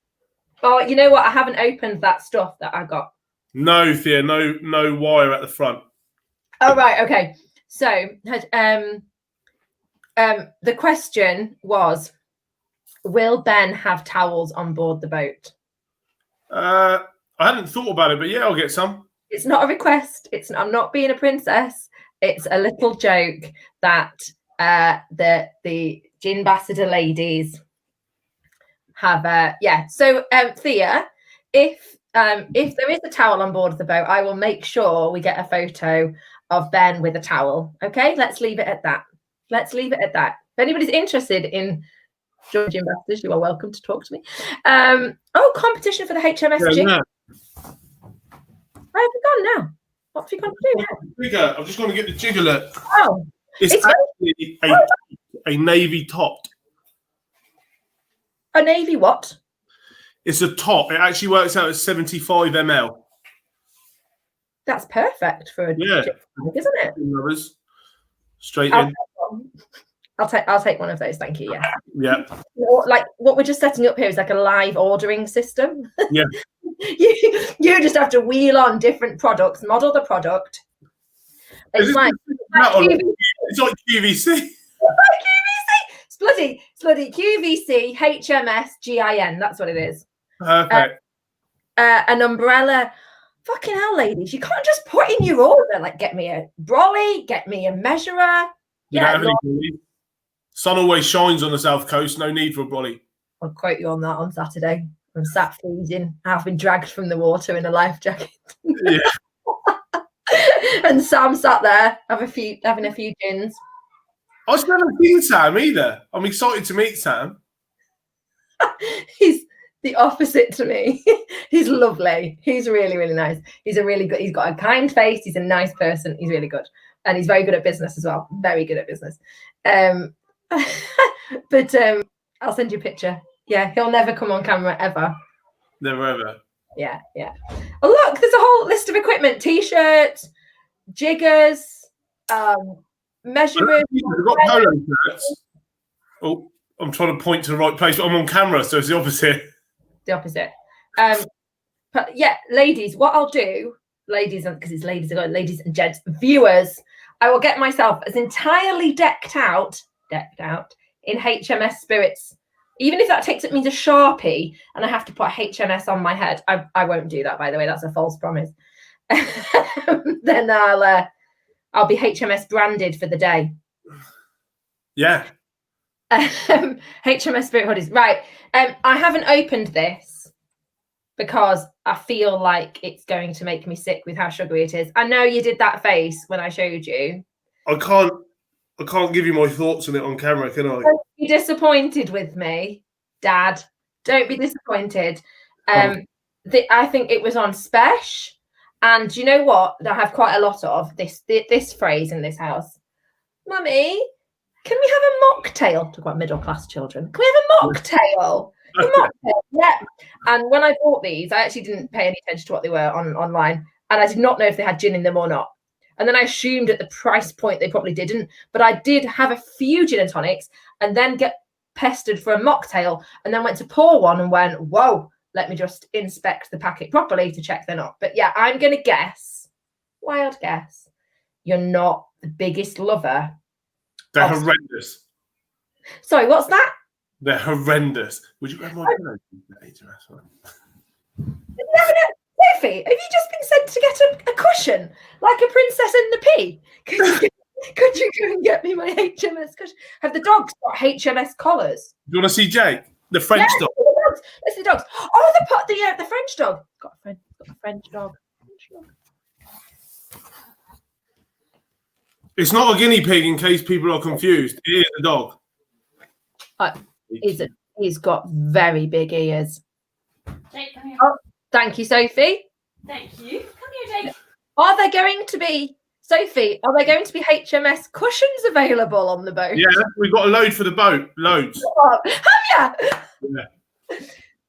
Oh, you know what? I haven't opened that stuff that I got. No, Thea, no wire at the front. Oh, right. Okay. So the question was, will Ben have towels on board the boat? I hadn't thought about it, but yeah, I'll get some. It's not a request. I'm not being a princess. It's a little joke that the Gin Ambassador ladies have. Yeah. So Thea, if there is a towel on board of the boat, I will make sure we get a photo of Ben with a towel. Okay, let's leave it at that. If anybody's interested in Georgie investors, you are welcome to talk to me. Competition for the HMS. Yeah. Where have you gone now? What have you gone to do? Jigger. I'm just going to get the jigger. Look. Oh, it's actually a navy top. A navy what? It's a top. It actually works out at 75 ml. That's perfect for a jig bag, isn't it? Straight in. I'll take one of those, thank you. Yeah. Yeah. Like what we're just setting up here is like a live ordering system. Yeah. you just have to wheel on different products, model the product. It's like QVC. It's bloody QVC, HMS, GIN. That's what it is. Perfect. An umbrella. Fucking hell, ladies. You can't just put in your order. Like, get me a brolly, get me a measurer. Sun always shines on the south coast. No need for a brolly. I'll quote you on that on Saturday. I'm sat freezing. I've been dragged from the water in a life jacket. Yeah. And Sam sat there having a few gins. I've never seen Sam either. I'm excited to meet Sam. He's the opposite to me. He's lovely. He's really, really nice. He's got a kind face. He's a nice person. He's really good. And he's very good at business as well. Very good at business. But I'll send you a picture. Yeah, he'll never come on camera ever. Never ever. Yeah. Oh, look, there's a whole list of equipment. T-shirts, jiggers, measurers. We've got polo shirts. Oh, I'm trying to point to the right place, but I'm on camera, so it's the opposite. The opposite. But yeah, ladies, what I'll do, ladies, because it's ladies and gents, viewers, I will get myself as entirely decked out in HMS spirits. Even if that means a Sharpie and I have to put HMS on my head, I won't do that, by the way. That's a false promise. Then I'll be HMS branded for the day. Yeah. HMS Spirit hoodies. Right. I haven't opened this because I feel like it's going to make me sick with how sugary it is. I know you did that face when I showed you. I can't give you my thoughts on it on camera, can I? Don't be disappointed with me, Dad. Don't be disappointed. I think it was on Spesh. And you know what? I have quite a lot of this phrase in this house. Mummy, can we have a mocktail? Talk about middle-class children. Can we have a mocktail? A mocktail, yeah. And when I bought these, I actually didn't pay any attention to what they were online. And I did not know if they had gin in them or not. And then I assumed at the price point they probably didn't. But I did have a few gin and tonics and then get pestered for a mocktail and then went to pour one and went, whoa, let me just inspect the packet properly to check they're not. But yeah, I'm going to guess, wild guess, you're not the biggest lover. They're horrendous. Sorry, what's that? They're horrendous. Would you grab my pillow? Sophie, have you just been sent to get a cushion like a princess in the pea? Could you go and get me my HMS cushion? Have the dogs got HMS collars? Do you want to see Jake, the French dog? Let's see the dogs. Oh, the French dog. Got a French dog. It's not a guinea pig, in case people are confused. It is a dog. He's got very big ears. Jake, come here. Oh, thank you, Sophie. Thank you. Come here, Jake. Are there going to be HMS cushions available on the boat? Yeah, we've got a load for the boat. Loads. Oh, have you? Yeah.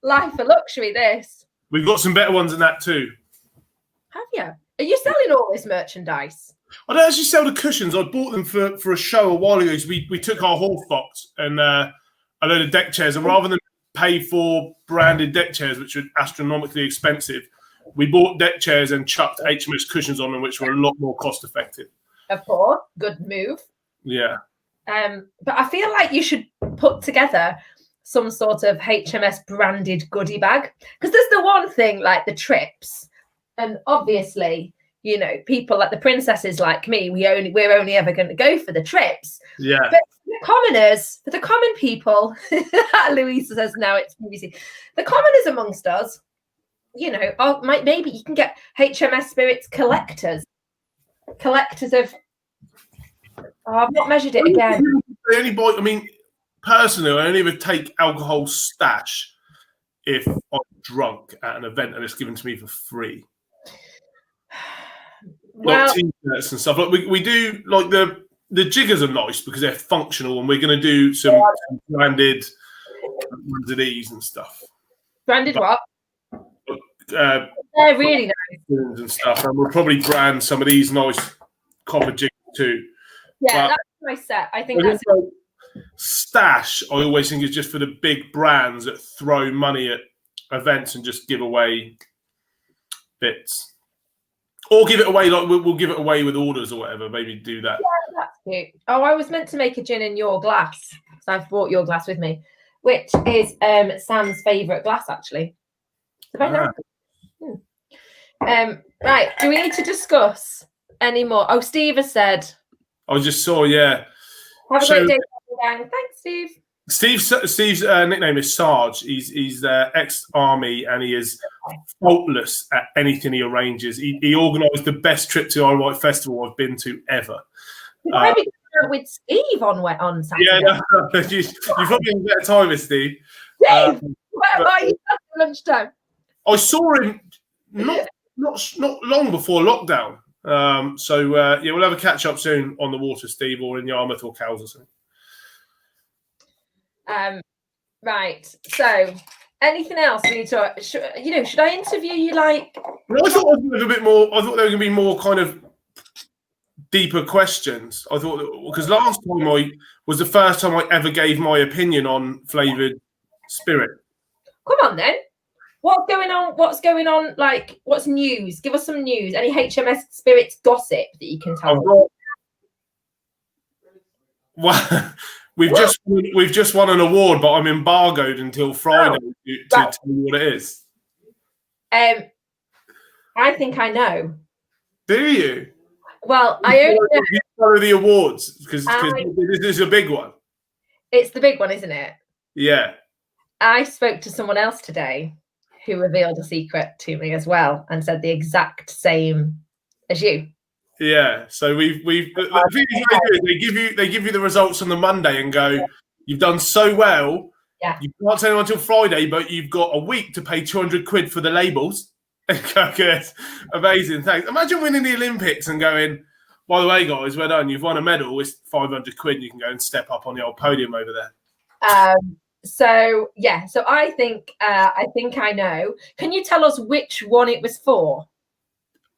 Life for luxury, this. We've got some better ones than that too. Have you? Are you selling all this merchandise? I don't actually sell the cushions. I bought them for a show a while ago. So we took our horse box and a load of deck chairs, and rather than pay for branded deck chairs, which are astronomically expensive, we bought deck chairs and chucked HMS cushions on them, which were a lot more cost effective. Of course, good move. Yeah. But I feel like you should put together some sort of HMS branded goodie bag, because there's the one thing like the trips, and obviously, you know, people like the princesses like me, we're only ever going to go for the trips. Yeah. But for the common people, Louisa says now it's BBC. The commoners amongst us, you know, maybe you can get HMS Spirits collectors of. Oh, I've not measured it again. They only buy. I mean, personally, I only ever take alcohol stash if I'm drunk at an event and it's given to me for free. Well, like t-shirts and stuff. Like we do, like the jiggers are nice because they're functional, and we're going to do some branded ones of these and stuff. Branded what? They're really nice and stuff, and we'll probably brand some of these nice copper jiggers too. Yeah, that's a nice set. I think that's stash. I always think is just for the big brands that throw money at events and just give away bits, or give it away. Like we'll give it away with orders or whatever. Maybe do that. Yeah, that's cute. Oh, I was meant to make a gin in your glass, so I've brought your glass with me, which is Sam's favourite glass actually. It's very nice. Right, do we need to discuss any more? Oh, Steve has said. I just saw, yeah. Have a great day, gang. Thanks, Steve. Steve's nickname is Sarge. He's ex-army, and he is faultless at anything he arranges. He organised the best trip to Irish Festival I've been to ever. Why we go with Steve on Saturday? Yeah, you've probably had a better time with Steve. Steve, where are you at lunchtime? I saw him not long before lockdown. So we'll have a catch up soon on the water, Steve, or in Yarmouth or Cowes or something. Right. So, anything else we need to? Should I interview you? Like, well, I thought there was a bit more. I thought there were going to be more kind of deeper questions. I thought because last time was the first time I ever gave my opinion on flavoured spirit. Come on then. What's going on? What's going on? Like, what's news? Give us some news. Any HMS Spirits gossip that you can tell us? Well, we've just won an award, but I'm embargoed until Friday to tell you what it is. I think I know. Do you? Well, I only know. You follow the awards because this is a big one. It's the big one, isn't it? Yeah. I spoke to someone else today who revealed a secret to me as well and said the exact same as you. Yeah, so they give you the results on the Monday and go, you've done so well. Yeah. You can't tell anyone until Friday, but you've got a week to pay 200 quid for the labels. Good. Amazing, thanks. Imagine winning the Olympics and going, by the way, guys, well done. You've won a medal. It's 500 quid. And you can go and step up on the old podium over there. So I think I know. Can you tell us which one it was for?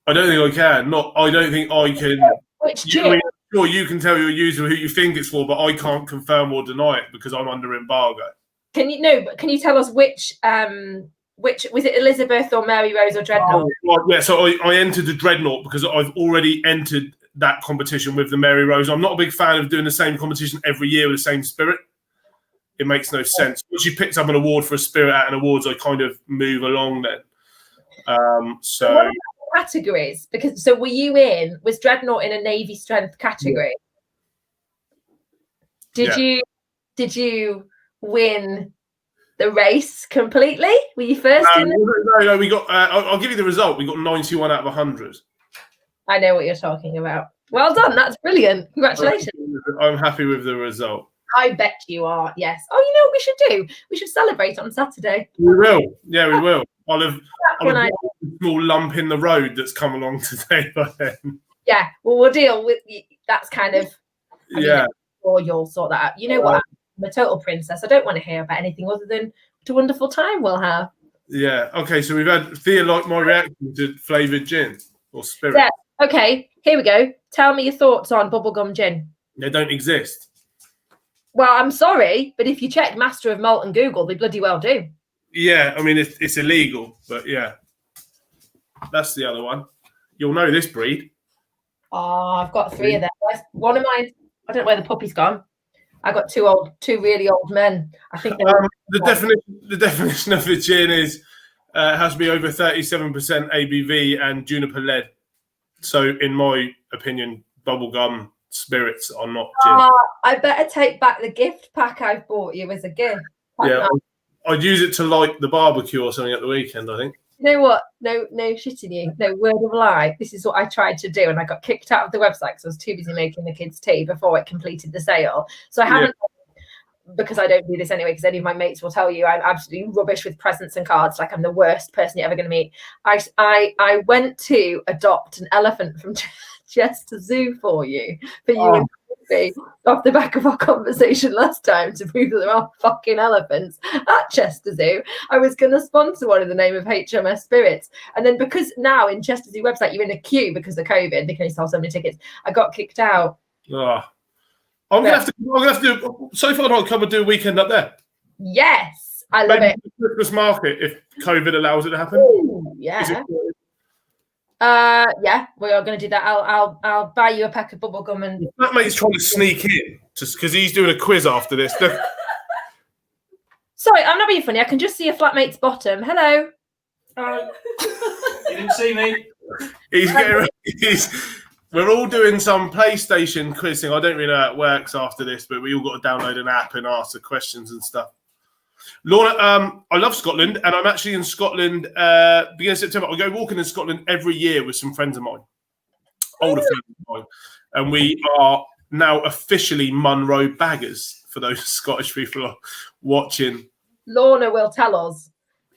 I don't think I can. I don't think I can. Which gin? Sure, you can tell your user who you think it's for, but I can't confirm or deny it because I'm under embargo. Can you tell us which was it, Elizabeth or Mary Rose or Dreadnought? Yeah, so I entered the Dreadnought because I've already entered that competition with the Mary Rose. I'm not a big fan of doing the same competition every year with the same spirit. It makes no sense. Once you picked up an award for a spirit at an awards, I kind of move along then. So what about categories? Because was Dreadnought in a Navy strength category? Yeah. Did you win the race completely? Were you first in No, we got I'll give you the result. We got 91 out of 100. I know what you're talking about. Well done, that's brilliant. Congratulations. I'm happy with the result. I bet you are, yes. Oh, you know what we should do? We should celebrate on Saturday. We will. Yeah, we will. I'll have a small lump in the road that's come along today by then. Yeah, well, we'll deal with that's kind of or you'll sort that out. You know what? I'm a total princess. I don't want to hear about anything other than what a wonderful time we'll have. Yeah. Okay, so we've had Thea like my reaction to flavoured gin or spirit. Yeah. Okay, here we go. Tell me your thoughts on bubblegum gin. They don't exist. Well, I'm sorry, but if you check Master of Malt and Google, they bloody well do. Yeah, I mean, it's illegal, but yeah. That's the other one. You'll know this breed. Oh, I've got 3 of them. One of mine, I don't know where the puppy's gone. I got 2 really old men. I think the definition of a gin is it has to be over 37% ABV and juniper lead. So, in my opinion, bubblegum spirits are not gin. I better take back the gift pack I've bought you as a gift. Yeah, I'd use it to light the barbecue or something at the weekend, I think. You know what? No shitting you. No word of a lie. This is what I tried to do, and I got kicked out of the website because I was too busy making the kids' tea before it completed the sale. So I haven't. because I don't do this anyway, because any of my mates will tell you I'm absolutely rubbish with presents and cards. Like I'm the worst person you're ever going to meet. I went to adopt an elephant from Chester Zoo for you and Sophie, off the back of our conversation last time, to prove that there are fucking elephants at Chester Zoo. I was going to sponsor one in the name of HMS Spirits, and then because now in Chester Zoo website you're in a queue because of COVID, they can only sell so many tickets. I got kicked out. I'm gonna have to do. Sophie and I'll come and do a weekend up there. Yes, I love it. Christmas market, if COVID allows it to happen. Ooh, yeah. Yeah, we are going to do that. I'll buy you a pack of bubble gum and. That mate's trying to sneak in just because he's doing a quiz after this. Sorry, I'm not being funny. I can just see a flatmate's bottom. Hello. You didn't see me. We're all doing some PlayStation quizzing. I don't really know how it works after this, but we all got to download an app and answer questions and stuff. Lorna, I love Scotland, and I'm actually in Scotland beginning of September. I go walking in Scotland every year with some friends of mine, older friends of mine, and we are now officially Munro baggers for those Scottish people are watching. Lorna will tell us.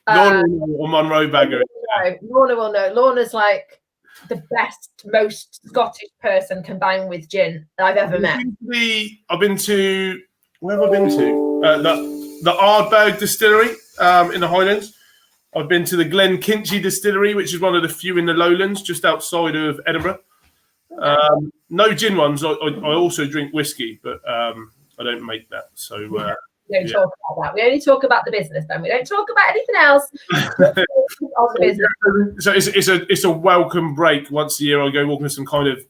Lorna or Munro bagger. Lorna will know. Lorna's like the best, most Scottish person combined with gin I've ever met. I've been to, where have I been to? The Ardbeg distillery in the Highlands. I've been to the Glenkinchie distillery, which is one of the few in the Lowlands, just outside of Edinburgh. No gin ones. I also drink whiskey, but I don't make that. So we don't talk about that. We only talk about the business, then. We don't talk about anything else. On the business. So it's a welcome break. Once a year, I go walking with some kind of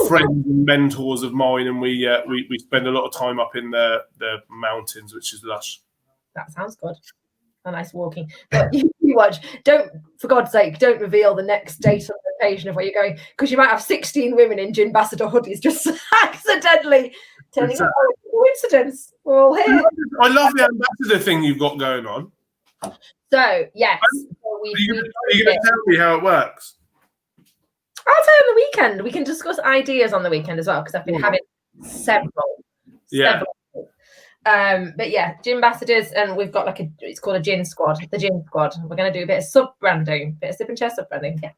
friends and mentors of mine, and we spend a lot of time up in the mountains, which is lush. That sounds good. A nice walking. But you watch. Don't, for God's sake, don't reveal the next date on the occasion of where you're going, because you might have 16 women in Gin Ambassador hoodies just accidentally turning up. Coincidence. We're all here. I love the ambassador thing you've got going on. So yes, are you going to tell me how it works? I'll tell you on the weekend. We can discuss ideas on the weekend as well, because I've been having several. But yeah, gin ambassadors, and we've got it's called a gin squad, the gin squad. We're going to do a bit of sub-branding, bit of Sip&Share sub-branding. Yeah.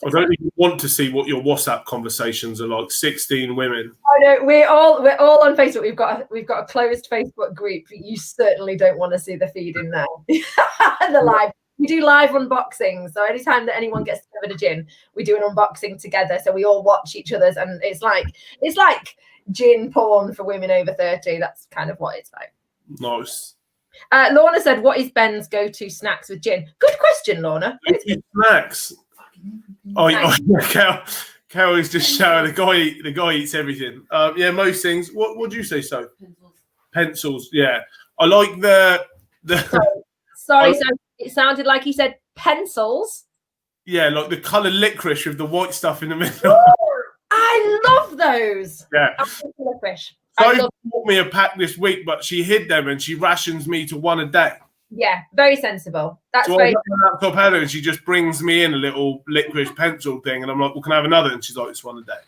I don't even want to see what your WhatsApp conversations are like. 16 women. I know we're all on Facebook. We've got a closed Facebook group. You certainly don't want to see the feed in there. The live. We do live unboxings. So anytime that anyone gets delivered a gin, we do an unboxing together. So we all watch each other's, and it's like gin porn for women over 30. That's kind of what it's like. Nice. Lorna said, "What is Ben's go-to snacks with gin?" Good question, Lorna. Snacks. Carol is just showing the guy eats everything. Yeah, most things. What do you say? So pencils. Yeah, I like the. Sorry, so it sounded like he said pencils. Yeah, like the coloured licorice with the white stuff in the middle. Ooh, I love those. Yeah, licorice. So bought me a pack this week, but she hid them and she rations me to one a day. Yeah, very sensible. That's so very. I laptop her and she just brings me in a little licorice pencil thing, and I'm like, "Well, can I have another?" And she's like, "It's one a day."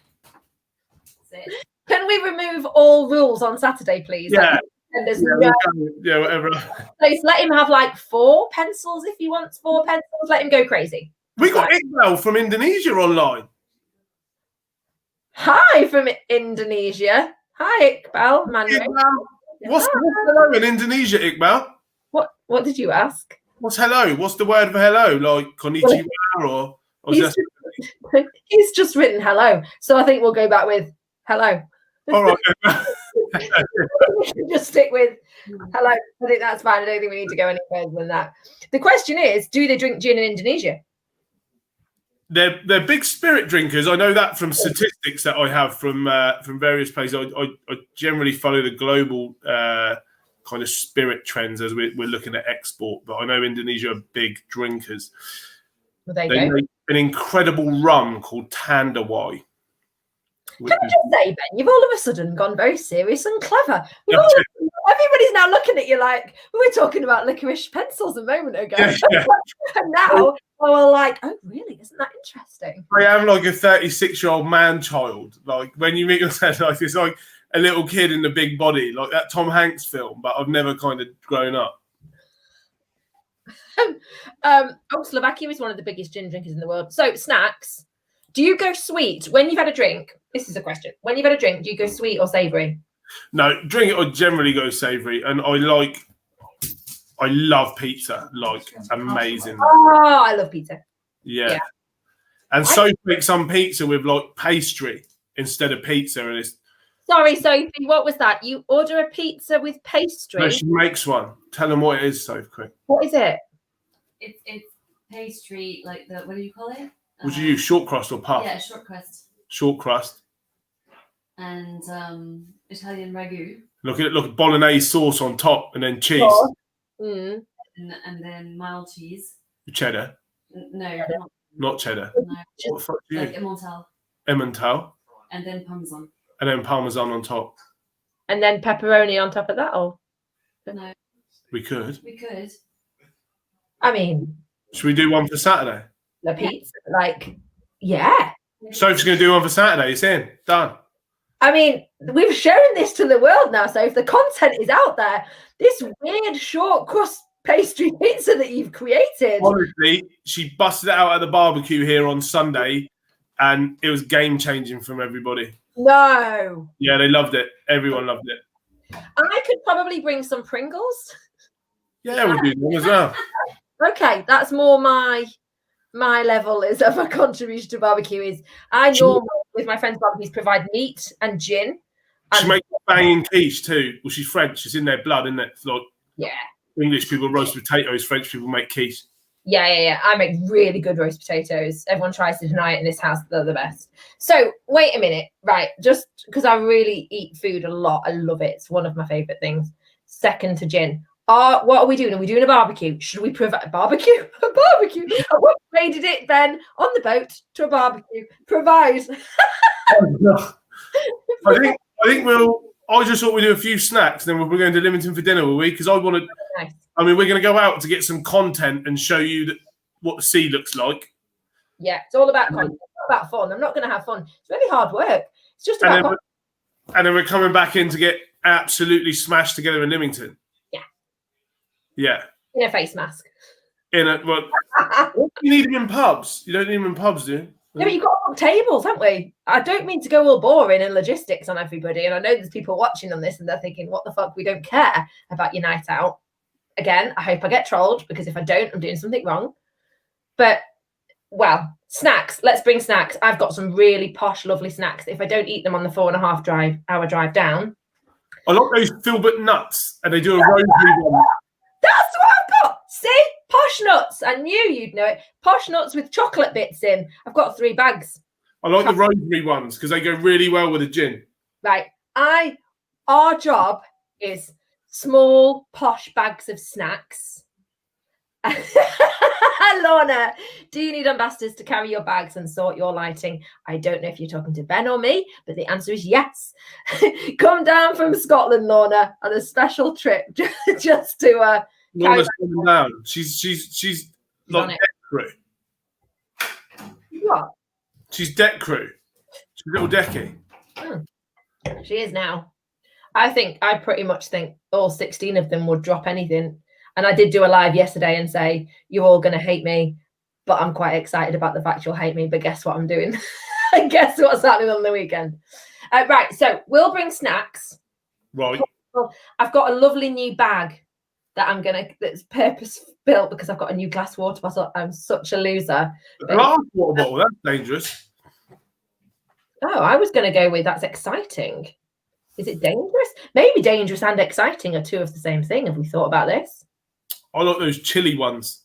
Can we remove all rules on Saturday, please? Yeah. And there's whatever. So let him have like 4 pencils if he wants 4 pencils. Let him go crazy. We got Iqbal from Indonesia online. Hi from Indonesia. Hi, Iqbal. What's hello in Indonesia, Iqbal? What did you ask? What's hello? What's the word for hello? Like konnichiwa or he's just written hello. So I think we'll go back with hello. All right. We should just stick with hello. I think that's fine. I don't think we need to go any further than that. The question is, do they drink gin in Indonesia? They're big spirit drinkers. I know that from statistics that I have from various places. I generally follow the global kind of spirit trends as we're looking at export, but I know Indonesia are big drinkers. Well, they make an incredible rum called Tandawai. Can I just say, Ben, you've all of a sudden gone very serious and clever. Everybody's now looking at you like, we were talking about licorice pencils a moment ago. Yeah. And now we're like, oh, really? Isn't that interesting? I am like a 36-year-old man-child. Like, when you meet yourself like this, like, a little kid in the big body, like that Tom Hanks film, but I've never kind of grown up. Slovakia is one of the biggest gin drinkers in the world. So snacks, do you go sweet when you've had a drink? This is a question. When you've had a drink, do you go sweet or savoury? No, drink it. I generally go savoury, and I love pizza, like amazing. Oh, I love pizza. Yeah. And Sophie makes some pizza with like pastry instead of pizza, and it's. Sorry, Sophie, what was that? You order a pizza with pastry? No, she makes one. Tell them what it is, Sophie, quick. What is it? It's pastry, like the, what do you call it? Would you use short crust or puff? Yeah, short crust. Short crust. And Italian ragu. Look at bolognese sauce on top, and then cheese. Mm. And then mild cheese. Cheddar. No, not cheddar. no. What the fuck do you? Like Emmental. Emmental. And then parmesan. And then parmesan on top. And then pepperoni on top of that, or? No. We could. We could. I mean, should we do one for Saturday? The pizza, like, yeah. Sophie's going to do one for Saturday. It's in. Done. I mean, we've shown this to the world now, so if the content is out there, this weird short crust pastry pizza that you've created. Honestly, she busted it out at the barbecue here on Sunday, and it was game-changing from everybody. No. Yeah, they loved it. Everyone loved it. I could probably bring some Pringles. Yeah, we'll do them as well. Okay, that's more my level is of a contribution to barbecue. Is I normally with my friends' barbecues provide meat and gin. She makes a banging quiche too. Well, she's French. It's in their blood, isn't it? It's like English people roast potatoes. French people make quiche. Yeah. I make really good roast potatoes. Everyone tries to deny it in this house. They're the best. So wait a minute, right? Just because I really eat food a lot, I love it. It's one of my favorite things. Second to gin. What are we doing? Are we doing a barbecue? Should we provide a barbecue? A barbecue? I upgraded it then on the boat to a barbecue. Provide. I think I just thought we'd do a few snacks, then we're going to Lymington for dinner, will we? Because I want to. Nice. I mean, we're going to go out to get some content and show you what the sea looks like. Yeah, it's all about content. It's all about fun. I'm not going to have fun. It's really hard work. It's just about content. And then we're coming back in to get absolutely smashed together in Lymington. Yeah. In a face mask. Well, you need them in pubs. You don't need them in pubs, do you? No, but you've got to book tables, haven't we? I don't mean to go all boring and logistics on everybody. And I know there's people watching on this and they're thinking, what the fuck? We don't care about your night out. Again, I hope I get trolled because if I don't, I'm doing something wrong. But, well, snacks. Let's bring snacks. I've got some really posh, lovely snacks. If I don't eat them on the 4.5 hour drive down. I like those Filbert nuts and they do a rosary one. That's what I've got. See? Posh nuts. I knew you'd know it. Posh nuts with chocolate bits in. I've got 3 bags. I like the rosary ones because they go really well with a gin. Right. Our job is small, posh bags of snacks. Lorna, do you need ambassadors to carry your bags and sort your lighting? I don't know if you're talking to Ben or me, but the answer is yes. Come down from Scotland, Lorna, on a special trip just to Lorna's coming down. She's like deck crew. What? She's deck crew. She's little decky. She is now. I pretty much think all 16 of them would drop anything. And I did do a live yesterday and say, you're all going to hate me, but I'm quite excited about the fact you'll hate me. But guess what I'm doing? Guess what's happening on the weekend? Right, so we'll bring snacks. Right. I've got a lovely new bag that that's purpose-built because I've got a new glass water bottle. I'm such a loser. A glass water bottle, that's dangerous. Oh, I was going to go with that's exciting. Is it dangerous? Maybe dangerous and exciting are two of the same thing. Have we thought about this? I like those chili ones.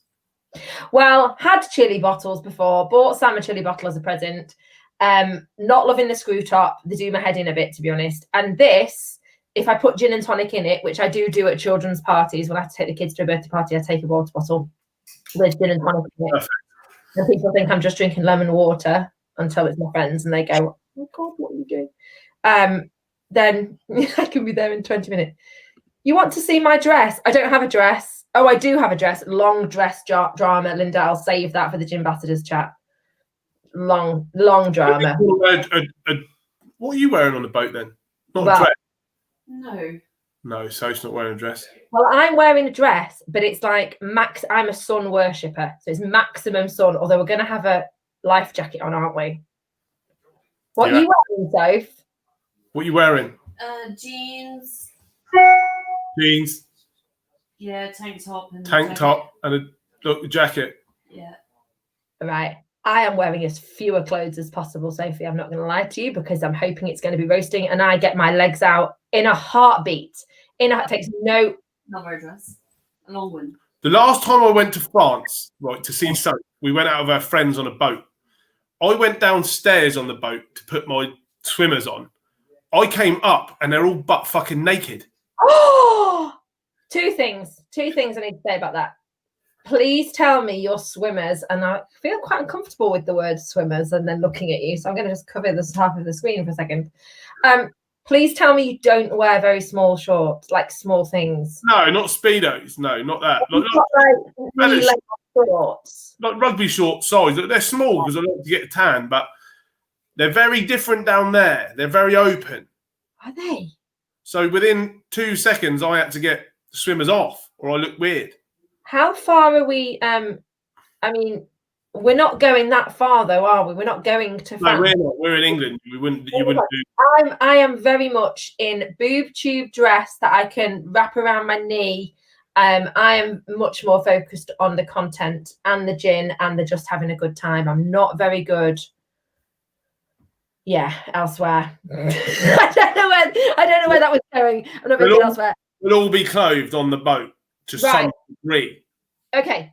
Well, had chili bottles before. Bought Sam a chili bottle as a present. Not loving the screw top. They do my head in a bit, to be honest. And this, if I put gin and tonic in it, which I do at children's parties, when I have to take the kids to a birthday party, I take a water bottle with gin and tonic in it. Perfect. And people think I'm just drinking lemon water until it's my friends, and they go, "Oh my God, what are you doing?" Then I can be there in 20 minutes. You want to see my dress? I don't have a dress. Oh, I do have a dress. Long dress drama. Linda, I'll save that for the Gin Ambassadors chat. Long drama. What are you wearing on the boat then? Not a dress. No. Soph's not wearing a dress. Well, I'm wearing a dress, but it's like I'm a sun worshipper, so it's maximum sun. Although we're going to have a life jacket on, aren't we? What are you wearing, Soph? What are you wearing? Jeans. Jeans. Yeah, tank top and a jacket. Yeah. Right. I am wearing as fewer clothes as possible, Sophie. I'm not going to lie to you because I'm hoping it's going to be roasting, and I get my legs out in a heartbeat. It takes no. Not very dress. A long one. The last time I went to France, right, to see Soph, we went out with our friends on a boat. I went downstairs on the boat to put my swimmers on. I came up and they're all butt fucking naked. Oh, two things I need to say about that. Please tell me your swimmers, and I feel quite uncomfortable with the word swimmers and then looking at you, so I'm going to just cover this half of the screen for a second. Please tell me you don't wear very small shorts, like small things. No, not Speedos. No, not that. Really shorts. Like rugby short size. They're small because I like to get a tan, but they're very different down there. They're very open. Are they? So within 2 seconds, I had to get the swimmers off or I look weird. How far are we? I mean, we're not going that far, though, are we? We're not going to. No, we're not. We're in England. You wouldn't do. I am very much in boob tube dress that I can wrap around my knee. I am much more focused on the content and the gin and the just having a good time. I'm not very good. Yeah, elsewhere. I don't know where that was going. I'm not very good elsewhere. We'll all be clothed on the boat to some degree. Okay,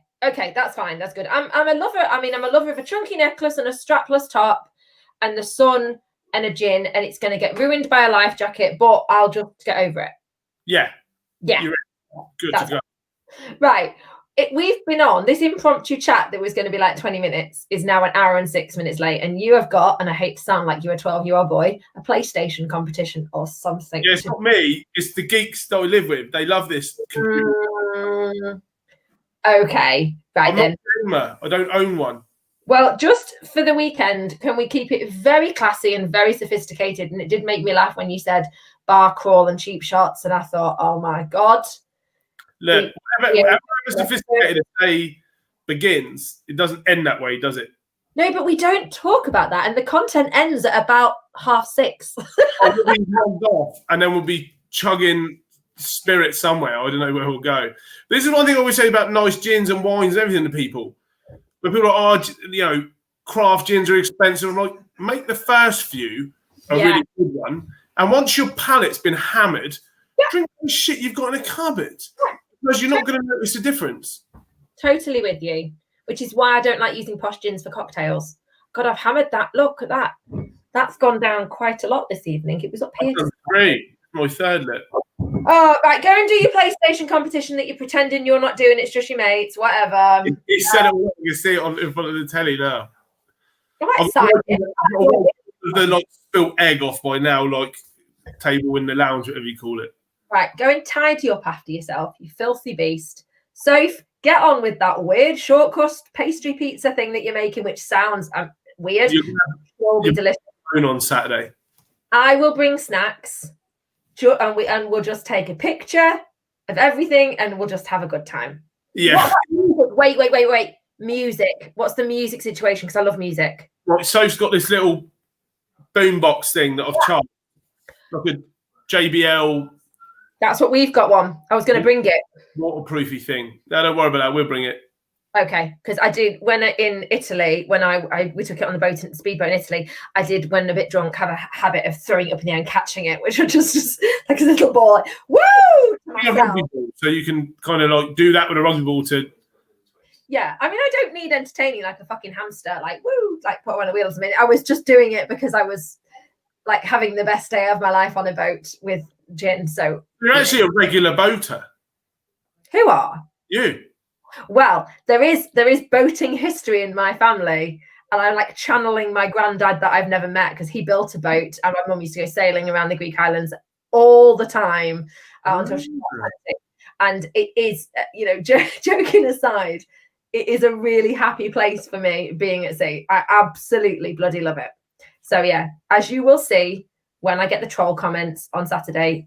that's fine. That's good. I'm a lover. I mean, I'm a lover of a chunky necklace and a strapless top, and the sun and a gin, and it's going to get ruined by a life jacket, but I'll just get over it. Yeah. You're good to go. Right. We've been on this impromptu chat that was going to be like 20 minutes is now an hour and 6 minutes late, and you have got, and I hate to sound like you're a 12-year-old boy, a PlayStation competition or something. Yeah, it's not me. It's the geeks that I live with. They love this. Okay, right. I'm not a gamer. I don't own one. Well, just for the weekend, can we keep it very classy and very sophisticated? And it did make me laugh when you said bar crawl and cheap shots, and I thought, oh my God. Look, whatever sophisticated a day begins, it doesn't end that way, does it? No, but we don't talk about that, and the content ends at about 6:30. We'll be logged off, and then we'll be chugging spirit somewhere. I don't know where we'll go. This is one thing I always say about nice gins and wines and everything to people. When people are, craft gins are expensive. I'm like, make the first few a really good one, and once your palate's been hammered, drink the shit you've got in a cupboard. Because you're not going to notice the difference. Totally with you, which is why I don't like using posh gins for cocktails. God, I've hammered that. Look at that. That's gone down quite a lot this evening. It was up here. Great. My third lip. Oh, right. Go and do your PlayStation competition that you're pretending you're not doing. It's just your mates, whatever. He said it. You can see it in front of the telly now. I'm excited. The spilt egg off by now, table in the lounge, whatever you call it. Right, go and tidy up after yourself, you filthy beast. Soph, get on with that weird short crust pastry pizza thing that you're making, which sounds weird. Will be delicious. On Saturday. I will bring snacks, and we'll just take a picture of everything, and we'll just have a good time. Yeah. Wait. Music. What's the music situation? Because I love music. Right, Soph's got this little boombox thing that I've charged, like a JBL. That's what we've got one. I was going to bring it. Waterproofy thing. No, don't worry about that. We'll bring it. Okay, because I did when in Italy, when we took it on the boat, speedboat in Italy, I did, when a bit drunk, have a habit of throwing it up in the air and catching it, which was just like a little ball, like, woo! So you can kind of do that with a rugby ball to. Yeah, I mean, I don't need entertaining like a fucking hamster, like woo, like put on the wheels. I mean, I was just doing it because I was like having the best day of my life on a boat with gin. So you're actually a regular boater. Who are you? Well, there is boating history in my family, and I'm like channeling my granddad that I've never met because he built a boat, and my mum used to go sailing around the Greek islands all the time until she got sick. And it is, joking aside, it is a really happy place for me being at sea. I absolutely bloody love it. So yeah, as you will see when I get the troll comments on Saturday,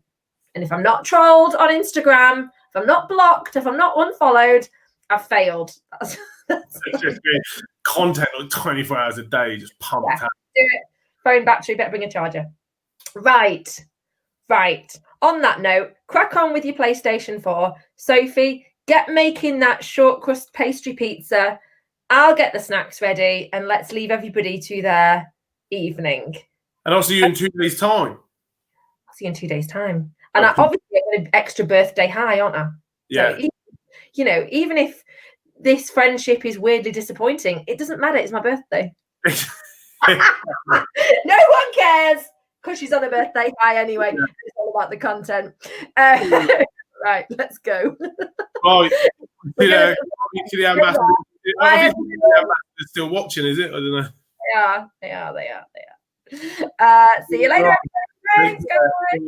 And if I'm not trolled on Instagram, if I'm not blocked, if I'm not unfollowed, I've failed. That's It's just content like 24 hours a day, just pumped out. Do it. Phone battery, better bring a charger. Right. On that note, crack on with your PlayStation 4. Sophie, get making that short crust pastry pizza. I'll get the snacks ready, and let's leave everybody to their evening. And I'll see you in 2 days' time. I'll see you in 2 days' time. And I obviously get an extra birthday high, aren't I? Yeah. So, you know, even if this friendship is weirdly disappointing, it doesn't matter. It's my birthday. No one cares because she's on a birthday high anyway. Yeah. It's all about the content. Right, let's go. Right. The ambassador. The ambassador's still watching, is it? I don't know. They are. See you later. Thanks, guys.